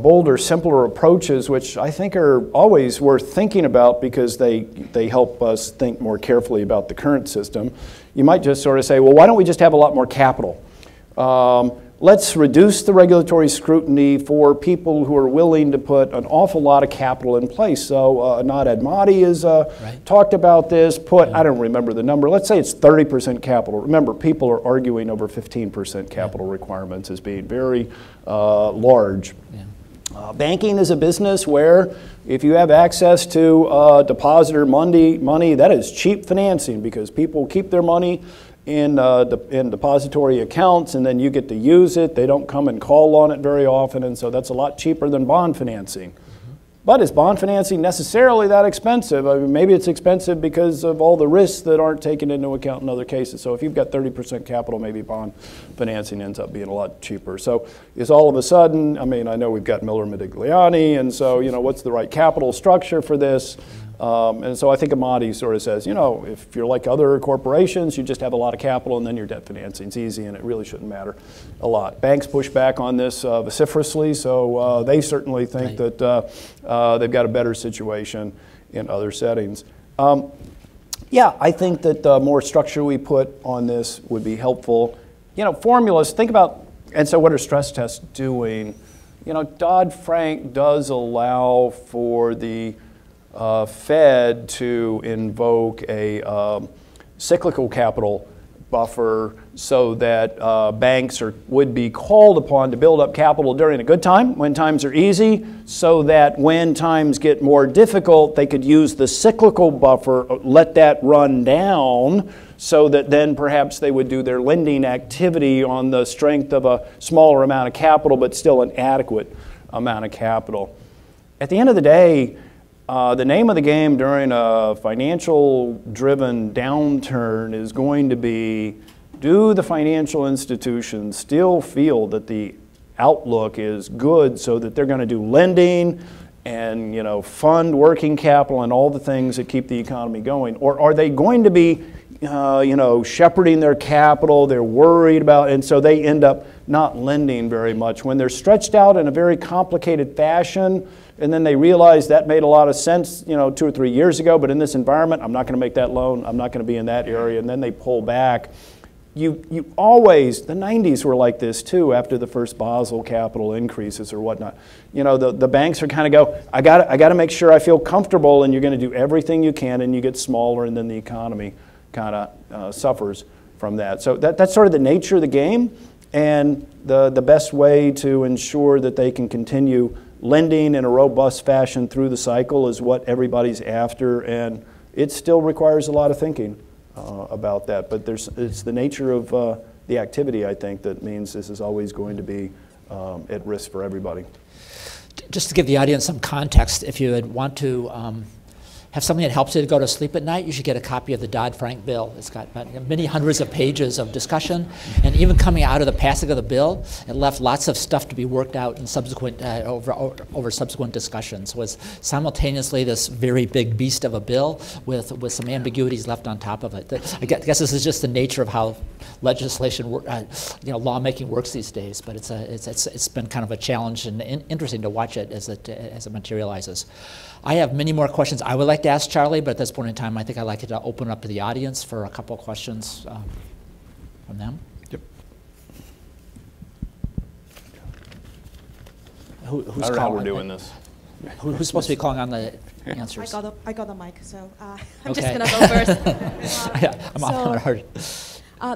bolder, simpler approaches, which I think are always worth thinking about because they help us think more carefully about the current system. You might just sort of say, well, why don't we just have a lot more capital? Let's reduce the regulatory scrutiny for people who are willing to put an awful lot of capital in place. So Anad Admati has talked about this, I don't remember the number, let's say it's 30% capital. Remember, people are arguing over 15% capital requirements as being very large. Banking is a business where if you have access to depositor money, that is cheap financing because people keep their money in depository accounts and then you get to use it. They don't come and call on it very often, and so that's a lot cheaper than bond financing. But is bond financing necessarily that expensive? I mean, maybe it's expensive because of all the risks that aren't taken into account in other cases. So if you've got 30% capital, maybe bond financing ends up being a lot cheaper. So is all of a sudden, I mean, I know we've got Miller Modigliani, and so, what's the right capital structure for this? And so I think Amati sort of says, if you're like other corporations, you just have a lot of capital and then your debt financing's easy and it really shouldn't matter a lot. Banks push back on this vociferously, so they certainly think that they've got a better situation in other settings. Yeah, I think that the more structure we put on this would be helpful. Formulas, think about, and so what are stress tests doing? Dodd-Frank does allow for the Fed to invoke a cyclical capital buffer so that banks would be called upon to build up capital during a good time, when times are easy, so that when times get more difficult, they could use the cyclical buffer, let that run down, so that then perhaps they would do their lending activity on the strength of a smaller amount of capital, but still an adequate amount of capital. At the end of the day, the name of the game during a financial-driven downturn is going to be, do the financial institutions still feel that the outlook is good so that they're going to do lending and fund working capital and all the things that keep the economy going? Or are they going to be shepherding their capital, they're worried about, and so they end up not lending very much. When they're stretched out in a very complicated fashion, and then they realize that made a lot of sense, 2 or 3 years ago, but in this environment, I'm not going to make that loan, I'm not going to be in that area, and then they pull back. You always, the 90s were like this too, after the first Basel capital increases or whatnot. The banks are kind of go, I got to make sure I feel comfortable, and you're going to do everything you can, and you get smaller, and then the economy kind of suffers from that. So that's sort of the nature of the game, and the best way to ensure that they can continue lending in a robust fashion through the cycle is what everybody's after, and it still requires a lot of thinking about that. But it's the nature of the activity, I think, that means this is always going to be at risk for everybody. Just to give the audience some context, if you would want to have something that helps you to go to sleep at night, you should get a copy of the Dodd-Frank bill. It's got many hundreds of pages of discussion, and even coming out of the passing of the bill, it left lots of stuff to be worked out in subsequent over subsequent discussions. Was simultaneously this very big beast of a bill with some ambiguities left on top of it. I guess this is just the nature of how legislation, lawmaking works these days. But it's been kind of a challenge and interesting to watch it as it materializes. I have many more questions I would like to ask Charlie, but at this point in time, I think I'd like to open up to the audience for a couple of questions from them. Yep. Who's I don't know how we're doing this. Who's supposed to be calling on the answers? I got the mic, so I'm Okay. just going to go first. Yeah, I'm on hard.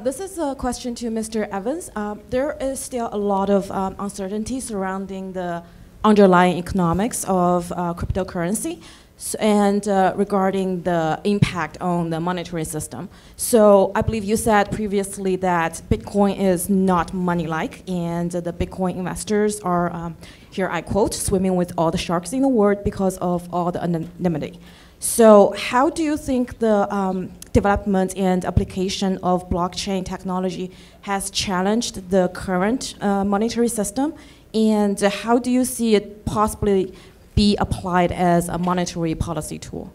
This is a question to Mr. Evans. There is still a lot of uncertainty surrounding the underlying economics of cryptocurrency and regarding the impact on the monetary system. So I believe you said previously that Bitcoin is not money-like, and the Bitcoin investors are, here I quote, swimming with all the sharks in the world because of all the anonymity. So how do you think the development and application of blockchain technology has challenged the current monetary system? And how do you see it possibly be applied as a monetary policy tool?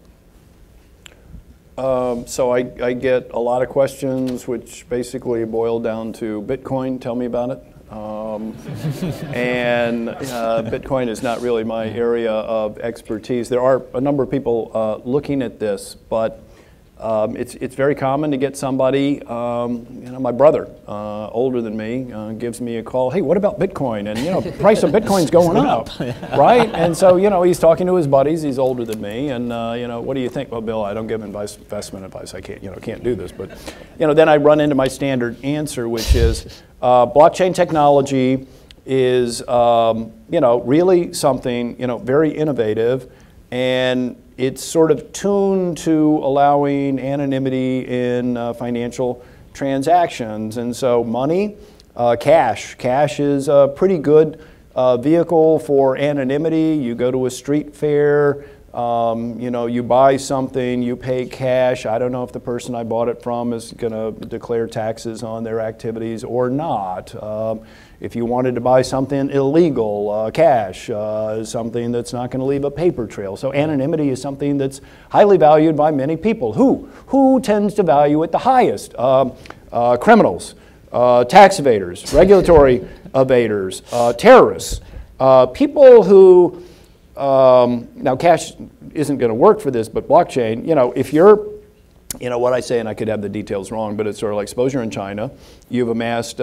So I get a lot of questions which basically boil down to Bitcoin, tell me about it. And Bitcoin is not really my area of expertise. There are a number of people looking at this, but it's very common to get somebody, my brother, older than me, gives me a call. Hey, what about Bitcoin? And the price of Bitcoin's going up, right? And so he's talking to his buddies. He's older than me, and what do you think? Well, Bill, I don't give investment advice. I can't do this. But then I run into my standard answer, which is blockchain technology is really something very innovative, and it's sort of tuned to allowing anonymity in financial transactions. And so money, cash is a pretty good vehicle for anonymity. You go to a street fair, you buy something, you pay cash. I don't know if the person I bought it from is going to declare taxes on their activities or not. If you wanted to buy something illegal, cash is something that's not going to leave a paper trail. So anonymity is something that's highly valued by many people. Who tends to value it the highest? Criminals, tax evaders, regulatory evaders, terrorists, people who, now cash isn't going to work for this, but blockchain, if you're, what I say, and I could have the details wrong, but it's sort of like suppose you're in China, you've amassed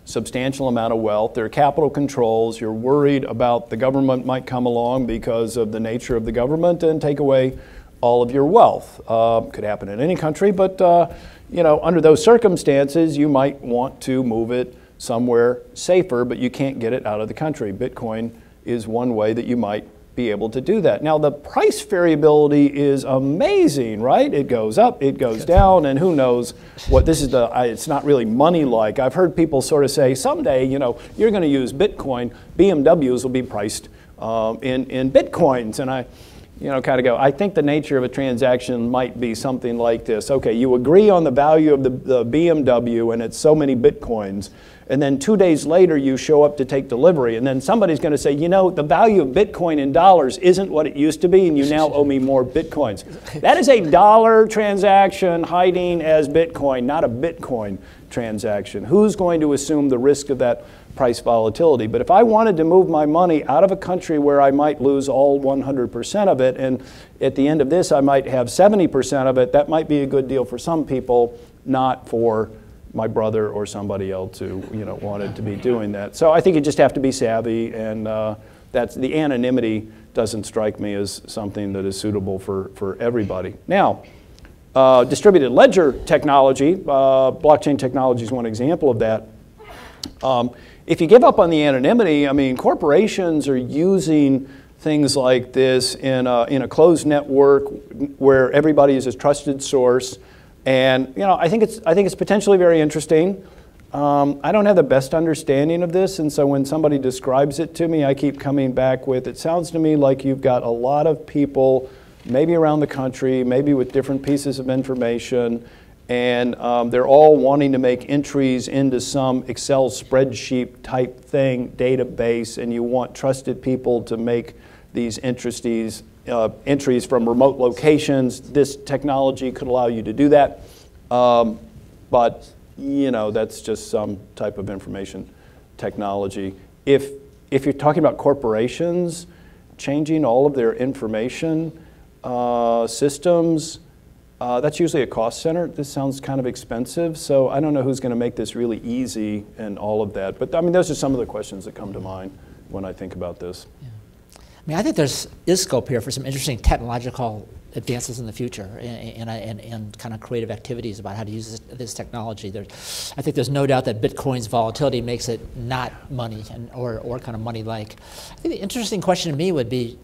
substantial amount of wealth. There are capital controls. You're worried about the government might come along because of the nature of the government and take away all of your wealth. Could happen in any country, but under those circumstances, you might want to move it somewhere safer, but you can't get it out of the country. Bitcoin is one way that you might be able to do that. Now, the price variability is amazing, right? It goes up, it goes down, and who knows what this is. It's not really money-like. I've heard people sort of say, someday, you're going to use Bitcoin. BMWs will be priced in Bitcoins. And I, kind of go, I think the nature of a transaction might be something like this. Okay, you agree on the value of the BMW, and it's so many Bitcoins. And then 2 days later, you show up to take delivery. And then somebody's going to say, the value of Bitcoin in dollars isn't what it used to be, and you now owe me more Bitcoins. That is a dollar transaction hiding as Bitcoin, not a Bitcoin transaction. Who's going to assume the risk of that price volatility? But if I wanted to move my money out of a country where I might lose all 100% of it, and at the end of this, I might have 70% of it, that might be a good deal for some people, not for my brother or somebody else who wanted to be doing that. So I think you just have to be savvy, and that's the anonymity doesn't strike me as something that is suitable for everybody. Now, distributed ledger technology, blockchain technology is one example of that. If you give up on the anonymity, corporations are using things like this in a closed network where everybody is a trusted source. And I think it's potentially very interesting. I don't have the best understanding of this, and so when somebody describes it to me, I keep coming back with, it sounds to me like you've got a lot of people maybe around the country, maybe with different pieces of information, and they're all wanting to make entries into some Excel spreadsheet type thing, database, and you want trusted people to make these entries from remote locations. This technology could allow you to do that, but you know, that's just some type of information technology. If you're talking about corporations changing all of their information systems, that's usually a cost center. This sounds kind of expensive, so I don't know who's going to make this really easy and all of that. But I mean, those are some of the questions that come to mind when I think about this. Yeah. I mean, I think is scope here for some interesting technological advances in the future and kind of creative activities about how to use this technology. I think there's no doubt that Bitcoin's volatility makes it not money or kind of money-like. I think the interesting question to me would be,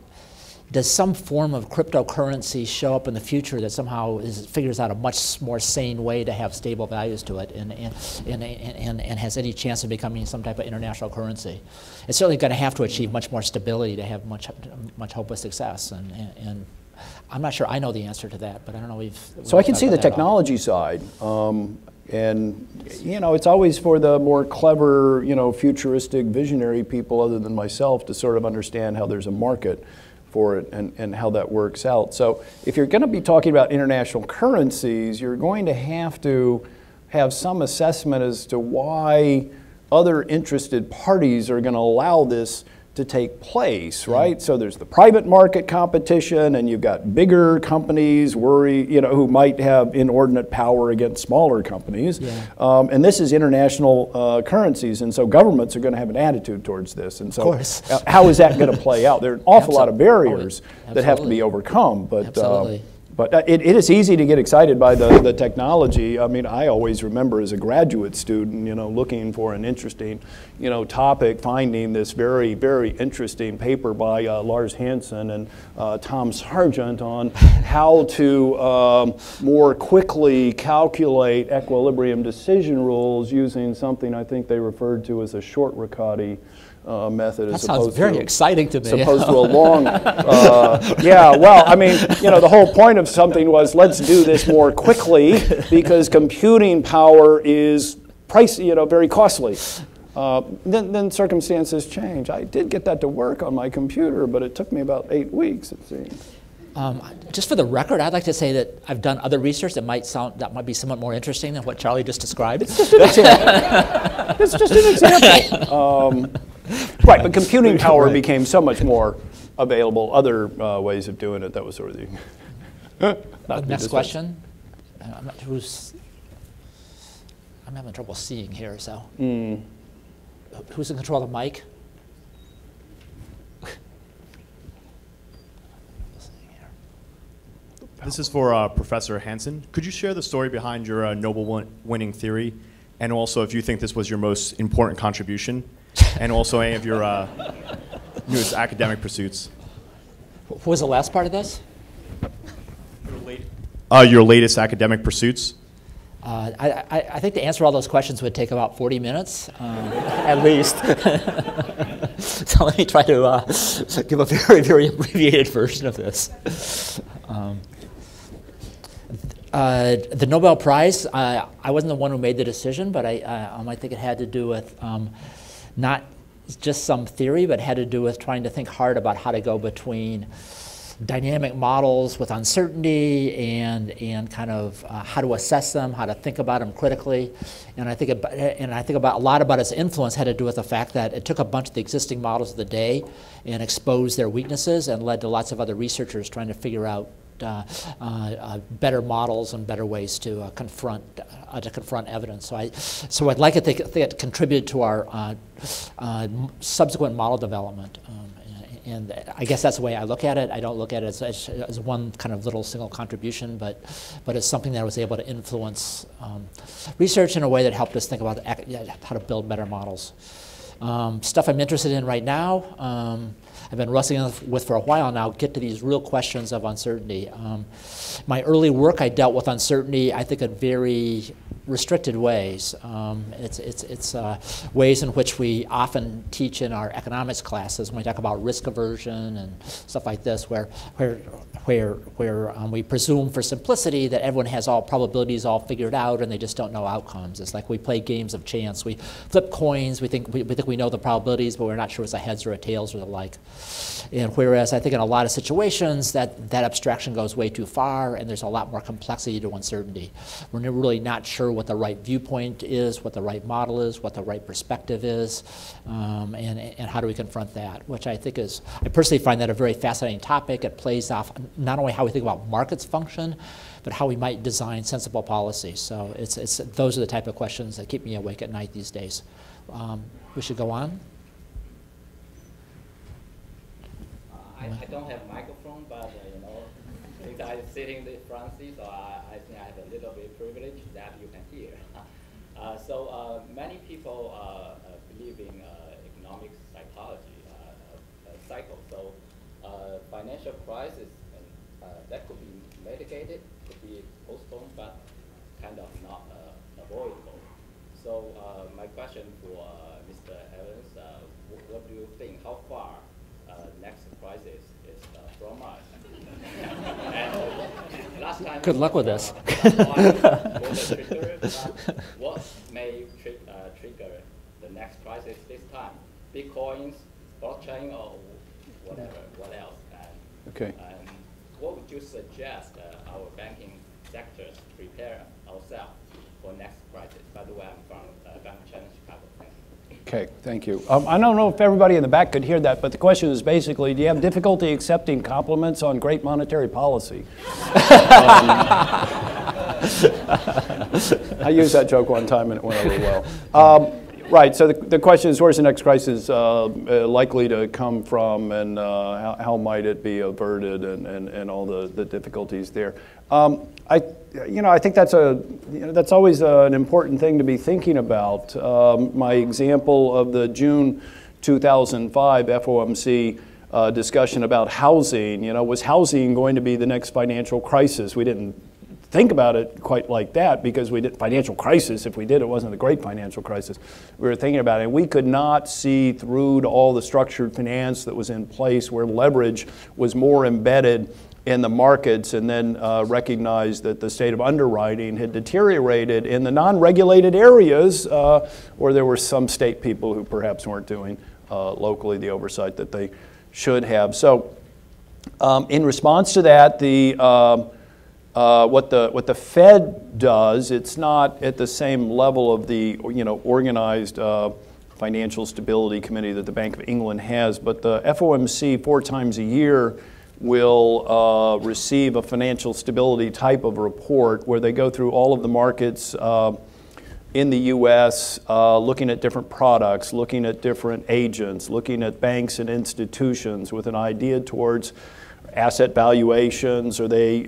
does some form of cryptocurrency show up in the future that somehow figures out a much more sane way to have stable values to it and has any chance of becoming some type of international currency? It's certainly going to have to achieve much more stability to have much hope of success. And I'm not sure I know the answer to that, but I don't know So I can see the technology side. And, you know, it's always for the more clever, you know, futuristic, visionary people other than myself to sort of understand how there's a market for it and how that works out. So if you're going to be talking about international currencies, you're going to have some assessment as to why other interested parties are going to allow this to take place, right? So there's the private market competition, and you've got bigger companies who might have inordinate power against smaller companies. Yeah. And this is international currencies, and so governments are going to have an attitude towards this. And so how is that going to play out? There are an awful lot of barriers that have to be overcome. But it is easy to get excited by the technology. I mean, I always remember as a graduate student, you know, looking for an interesting, you know, topic, finding this very, very interesting paper by Lars Hansen and Tom Sargent on how to more quickly calculate equilibrium decision rules using something I think they referred to as a short Riccati method. That sounds very exciting to me. As opposed to a long, yeah, well, I mean, you know, the whole point of something was let's do this more quickly because computing power is very costly. Then circumstances change. I did get that to work on my computer, but it took me about 8 weeks, it seems. Just for the record, I'd like to say that I've done other research that might be somewhat more interesting than what Charlie just described. It's just an example. It's just an example. Right, but computing power became so much more available. Other ways of doing it, that was sort of the... Next question. I'm having trouble seeing here, so. Who's in control of the mic? This is for Professor Hansen. Could you share the story behind your Nobel winning theory, and also if you think this was your most important contribution, and also any of your newest academic pursuits? What was the last part of this? Your latest academic pursuits. I think to answer all those questions would take about 40 minutes, at least. So let me try to give a very, very abbreviated version of this. The Nobel Prize, I wasn't the one who made the decision, but I think it had to do with not just some theory, but had to do with trying to think hard about how to go between dynamic models with uncertainty and kind of how to assess them, how to think about them critically. And I think a lot about its influence had to do with the fact that it took a bunch of the existing models of the day and exposed their weaknesses and led to lots of other researchers trying to figure out better models and better ways to confront evidence. So I'd like to think it contributed to our subsequent model development. And I guess that's the way I look at it. I don't look at it as one kind of little single contribution, but it's something that was able to influence research in a way that helped us think about how to build better models. Stuff I'm interested in right now, I've been wrestling with for a while now, get to these real questions of uncertainty. My early work, I dealt with uncertainty, I think, at very restricted ways. It's ways in which we often teach in our economics classes when we talk about risk aversion and stuff like this, where we presume for simplicity that everyone has all probabilities all figured out and they just don't know outcomes. It's like we play games of chance. We flip coins. We think we know the probabilities, but we're not sure it's a heads or a tails or the like. And whereas I think in a lot of situations that abstraction goes way too far, and there's a lot more complexity to uncertainty. We're really not sure what the right viewpoint is, what the right model is, what the right perspective is, and how do we confront that, which I think is, I personally find that a very fascinating topic. It plays off not only how we think about markets function, but how we might design sensible policy. So those are the type of questions that keep me awake at night these days. We should go on. I don't have a microphone, but since I'm sitting in the front seat, so I think I have a little bit privilege that you can hear. So many people believe in economic psychology cycle. So financial crisis that could be mitigated, could be postponed, but kind of not avoidable. So my question for Mr. Evans, what do you think? How far next crisis is from us? And last time. Good luck with this. What may trigger the next crisis this time? Bitcoins, blockchain, or whatever? What else? Okay. And what would you suggest our banking sectors prepare ourselves for next crisis? By the way, I'm from Bank China, Chicago. Thank you. Okay, thank you. I don't know if everybody in the back could hear that, but the question is basically, do you have difficulty accepting compliments on great monetary policy? I used that joke one time and it went over well. Right, so the question is, where's the next crisis likely to come from, and how might it be averted, and all the difficulties there. I think that's that's always an important thing to be thinking about. My example of the June 2005 FOMC discussion about housing, was housing going to be the next financial crisis? We didn't think about it quite like that, because we did financial crisis. If we did, it wasn't a great financial crisis. We were thinking about it, and we could not see through to all the structured finance that was in place, where leverage was more embedded in the markets, and then recognized that the state of underwriting had deteriorated in the non-regulated areas, where there were some state people who perhaps weren't doing locally the oversight that they should have. So in response to that, what the Fed does, it's not at the same level of the organized Financial Stability Committee that the Bank of England has, but the FOMC 4 times a year will receive a financial stability type of report, where they go through all of the markets in the U.S., looking at different products, looking at different agents, looking at banks and institutions with an idea towards asset valuations. Are they,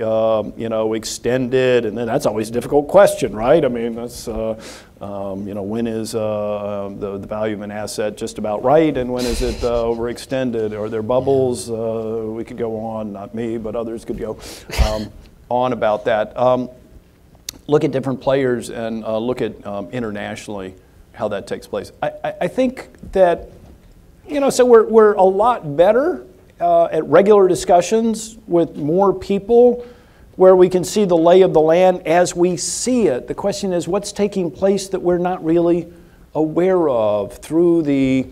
extended? And then that's always a difficult question, right? I mean, that's, when is the value of an asset just about right, and when is it overextended? Are there bubbles? We could go on, not me, but others could go on about that. Look at different players and look at internationally how that takes place. I think that, so we're a lot better at regular discussions with more people, where we can see the lay of the land as we see it. The question is, what's taking place that we're not really aware of through the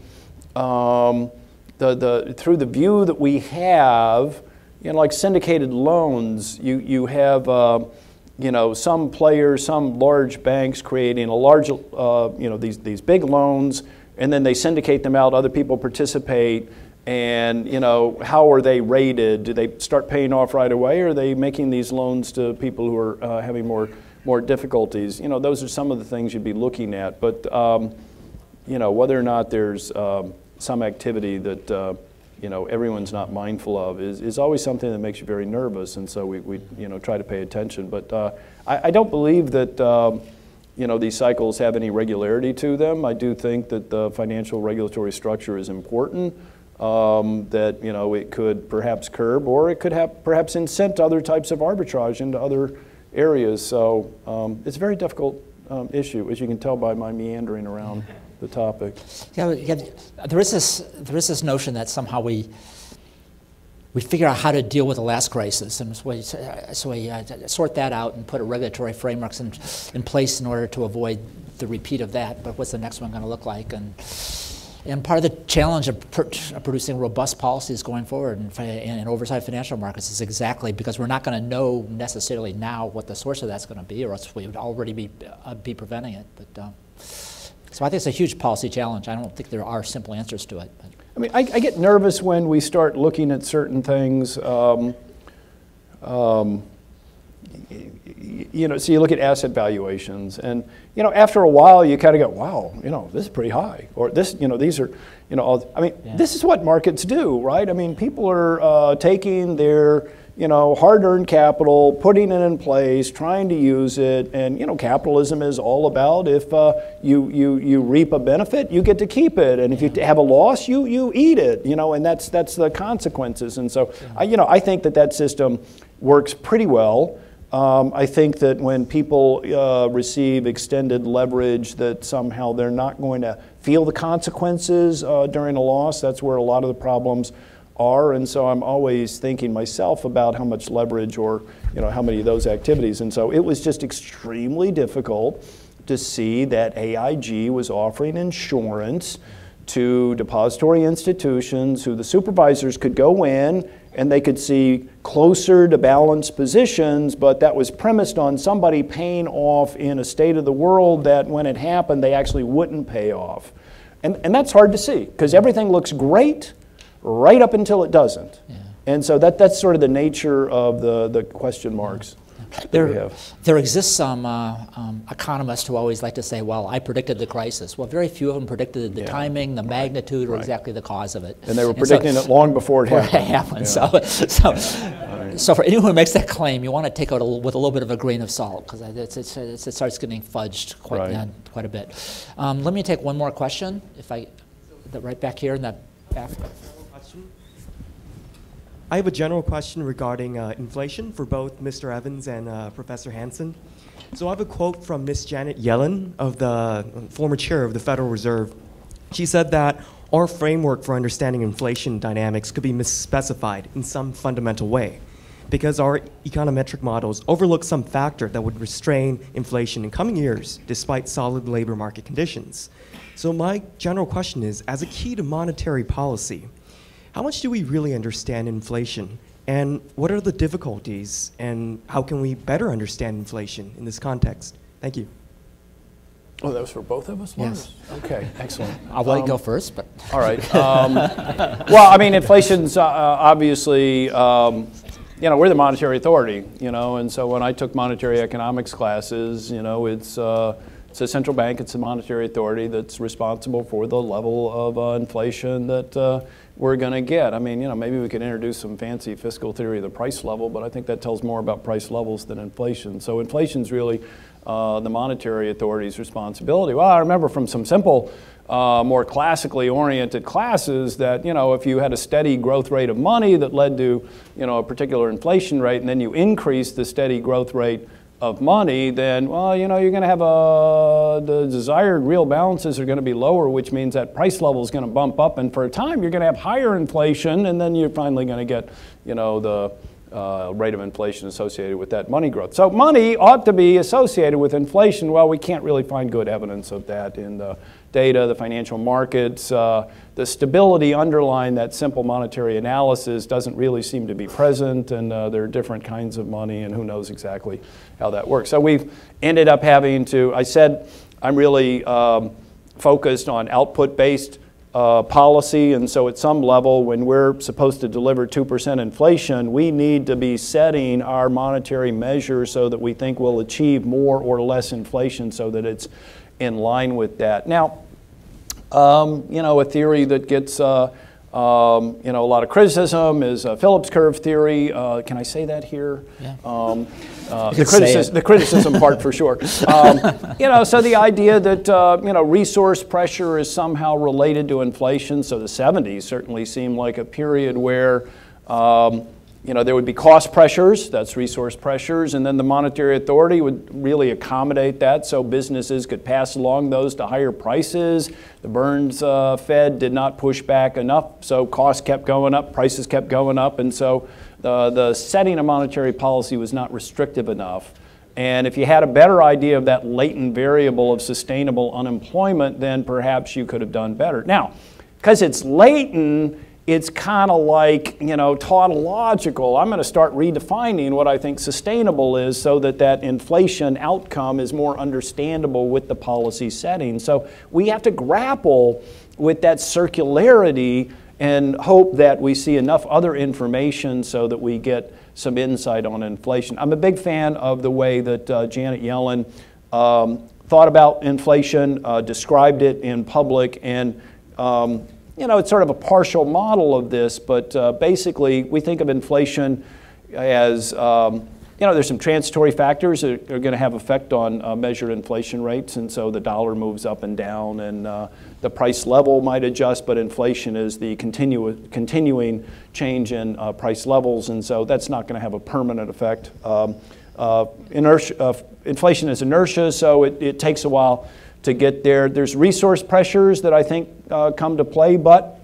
through the view that we have, like syndicated loans. You have some players, some large banks creating a large these big loans, and then they syndicate them out. Other people participate. And how are they rated? Do they start paying off right away, or are they making these loans to people who are having more difficulties? Those are some of the things you'd be looking at. But whether or not there's some activity that everyone's not mindful of is always something that makes you very nervous. And so we try to pay attention. But I don't believe that these cycles have any regularity to them. I do think that the financial regulatory structure is important. That it could perhaps curb, or it could have perhaps incent other types of arbitrage into other areas. So it's very difficult issue, as you can tell by my meandering around the topic. Yeah, there is this notion that somehow we figure out how to deal with the last crisis, and so we sort that out and put regulatory frameworks in place in order to avoid the repeat of that. But what's the next one going to look like? And part of the challenge of producing robust policies going forward in oversight financial markets is exactly because we're not going to know necessarily now what the source of that's going to be, or else we would already be preventing it. But so I think it's a huge policy challenge. I don't think there are simple answers to it. But. I mean, I get nervous when we start looking at certain things. You know, so you look at asset valuations, and you know, after a while, you kind of go, "Wow, you know, this is pretty high," or "This, you know, these are, you know, all, I mean, this is what markets do, right? I mean, people are taking their, you know, hard-earned capital, putting it in place, trying to use it, and you know, capitalism is all about if you reap a benefit, you get to keep it, and if you have a loss, you eat it, you know, and that's the consequences. And so, you know, I think that system works pretty well. I think that when people receive extended leverage, that somehow they're not going to feel the consequences during a loss. That's where a lot of the problems are. And so I'm always thinking myself about how much leverage, or you know, how many of those activities. And so it was just extremely difficult to see that AIG was offering insurance to depository institutions who the supervisors could go in and they could see closer to balanced positions, but that was premised on somebody paying off in a state of the world that when it happened, they actually wouldn't pay off. And that's hard to see, because everything looks great right up until it doesn't. Yeah. And so that's sort of the nature of the question marks. There exists some economists who always like to say, well, I predicted the crisis. Well, very few of them predicted the timing, the magnitude, or exactly the cause of it. And they were predicting it long before it happened. Yeah. So for anyone who makes that claim, you want to take it with a little bit of a grain of salt, because it starts getting fudged quite a bit. Let me take one more question, right back here in that back. I have a general question regarding inflation for both Mr. Evans and Professor Hansen. So I have a quote from Miss Janet Yellen, of the former chair of the Federal Reserve. She said that our framework for understanding inflation dynamics could be misspecified in some fundamental way, because our econometric models overlook some factor that would restrain inflation in coming years despite solid labor market conditions. So my general question is, as a key to monetary policy, how much do we really understand inflation, and what are the difficulties, and how can we better understand inflation in this context? Thank you. Oh, that was for both of us, Lars? Yes. Okay, excellent. I'll let you go first, but. All right. Well, I mean, inflation's obviously, you know, we're the monetary authority, you know, and so when I took monetary economics classes, you know, it's a central bank, it's a monetary authority that's responsible for the level of inflation that we're going to get. I mean, you know, maybe we could introduce some fancy fiscal theory of the price level, but I think that tells more about price levels than inflation. So inflation's really the monetary authority's responsibility. Well, I remember from some simple, more classically oriented classes that, you know, if you had a steady growth rate of money that led to, you know, a particular inflation rate, and then you increase the steady growth rate of money, then, well, you know, you're going to have the desired real balances are going to be lower, which means that price level is going to bump up, and for a time you're going to have higher inflation, and then you're finally going to get, you know, the rate of inflation associated with that money growth. So money ought to be associated with inflation. Well, we can't really find good evidence of that in the data, the financial markets. The stability underlying that simple monetary analysis doesn't really seem to be present, and there are different kinds of money, and who knows exactly how that works. So we've ended up having to, I said I'm really focused on output-based policy, and so at some level, when we're supposed to deliver 2% inflation, we need to be setting our monetary measures so that we think we'll achieve more or less inflation so that it's in line with that. Now, you know, a theory that gets you know, a lot of criticism is Phillips curve theory. Can I say that here? Yeah. The criticism part for sure. You know, so the idea that you know, resource pressure is somehow related to inflation. So the 70s certainly seemed like a period where you there would be cost pressures, that's resource pressures, and then the monetary authority would really accommodate that so businesses could pass along those to higher prices. The Burns Fed did not push back enough, so costs kept going up, prices kept going up, and so the setting of monetary policy was not restrictive enough. And if you had a better idea of that latent variable of sustainable unemployment, then perhaps you could have done better. Now, because it's latent, it's kind of like, tautological. I'm going to start redefining what I think sustainable is so that that inflation outcome is more understandable with the policy setting. So we have to grapple with that circularity and hope that we see enough other information so that we get some insight on inflation. I'm a big fan of the way that Janet Yellen thought about inflation, described it in public, and it's sort of a partial model of this, but basically we think of inflation as, there's some transitory factors that are going to have effect on measured inflation rates, and so the dollar moves up and down, and the price level might adjust, but inflation is the continuing change in price levels, and so that's not going to have a permanent effect. Inflation is inertia, so it takes a while to get there. There's resource pressures that I think come to play, but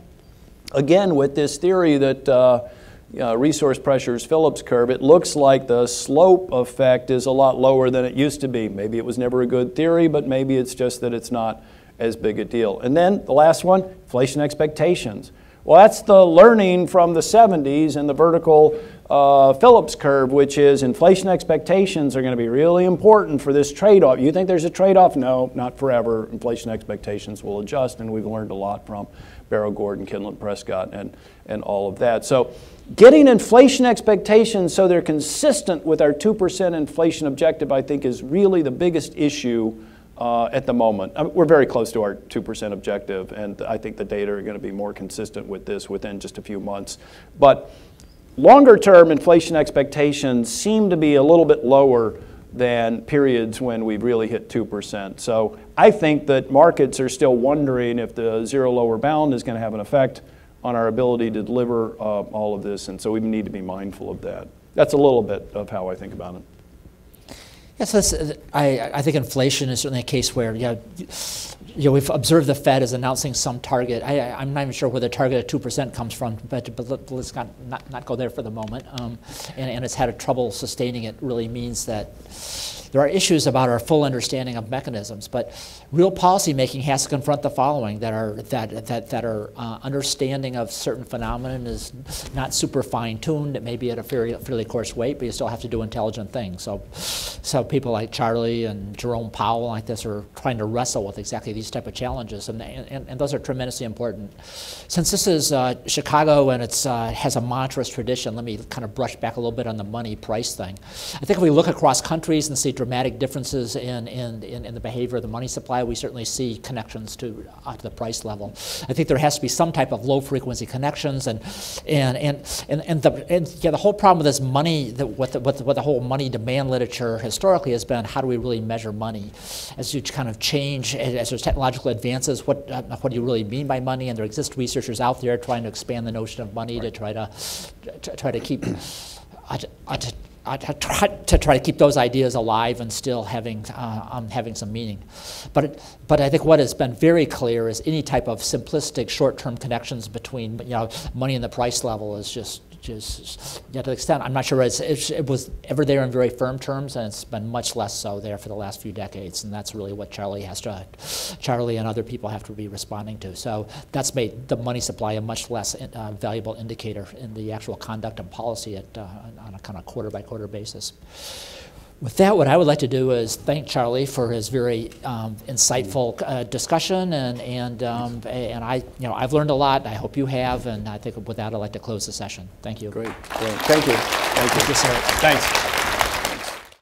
again, with this theory that resource pressures Phillips curve, it looks like the slope effect is a lot lower than it used to be. Maybe it was never a good theory, but maybe it's just that it's not as big a deal. And then the last one, inflation expectations. Well, that's the learning from the 70s and the vertical Phillips curve, which is inflation expectations are going to be really important for this trade-off. You think there's a trade-off? No, not forever. Inflation expectations will adjust, and we've learned a lot from Barrow Gordon, Kinlan Prescott, and all of that. So getting inflation expectations so they're consistent with our 2% inflation objective, I think, is really the biggest issue at the moment. We're very close to our 2% objective, and I think the data are going to be more consistent with this within just a few months. But longer term inflation expectations seem to be a little bit lower than periods when we've really hit 2%. So I think that markets are still wondering if the zero lower bound is going to have an effect on our ability to deliver all of this, and so we need to be mindful of that. That's a little bit of how I think about it. Yes, I think inflation is certainly a case where we've observed the Fed as announcing some target. I'm not even sure where the target of 2% comes from, but let's not go there for the moment. And it's had a trouble sustaining it really means that there are issues about our full understanding of mechanisms, but real policymaking has to confront the following: that our understanding of certain phenomenon is not super fine-tuned. It may be at a fairly coarse weight, but you still have to do intelligent things. So people like Charlie and Jerome Powell like this are trying to wrestle with exactly these type of challenges, and those are tremendously important. Since this is Chicago and it's has a monetarist tradition, let me kind of brush back a little bit on the money price thing. I think if we look across countries and see dramatic differences in the behavior of the money supply, we certainly see connections to the price level. I think there has to be some type of low frequency connections, and the whole problem with this money, what the whole money demand literature historically has been, how do we really measure money? As you kind of change, as there's technological advances, what do you really mean by money? And there exist researchers out there trying to expand the notion of money to try to keep to try to keep those ideas alive and still having some meaning. But I think what has been very clear is any type of simplistic short-term connections between money and the price level is just to the extent, I'm not sure it was ever there in very firm terms, and it's been much less so there for the last few decades, and that's really what Charlie and other people have to be responding to. So that's made the money supply a much less valuable indicator in the actual conduct of policy on a kind of quarter-by-quarter basis. With that, what I would like to do is thank Charlie for his very insightful discussion, and I've learned a lot. I hope you have, and I think with that, I'd like to close the session. Thank you. Great. Thank you. Thank you, sir. Thanks.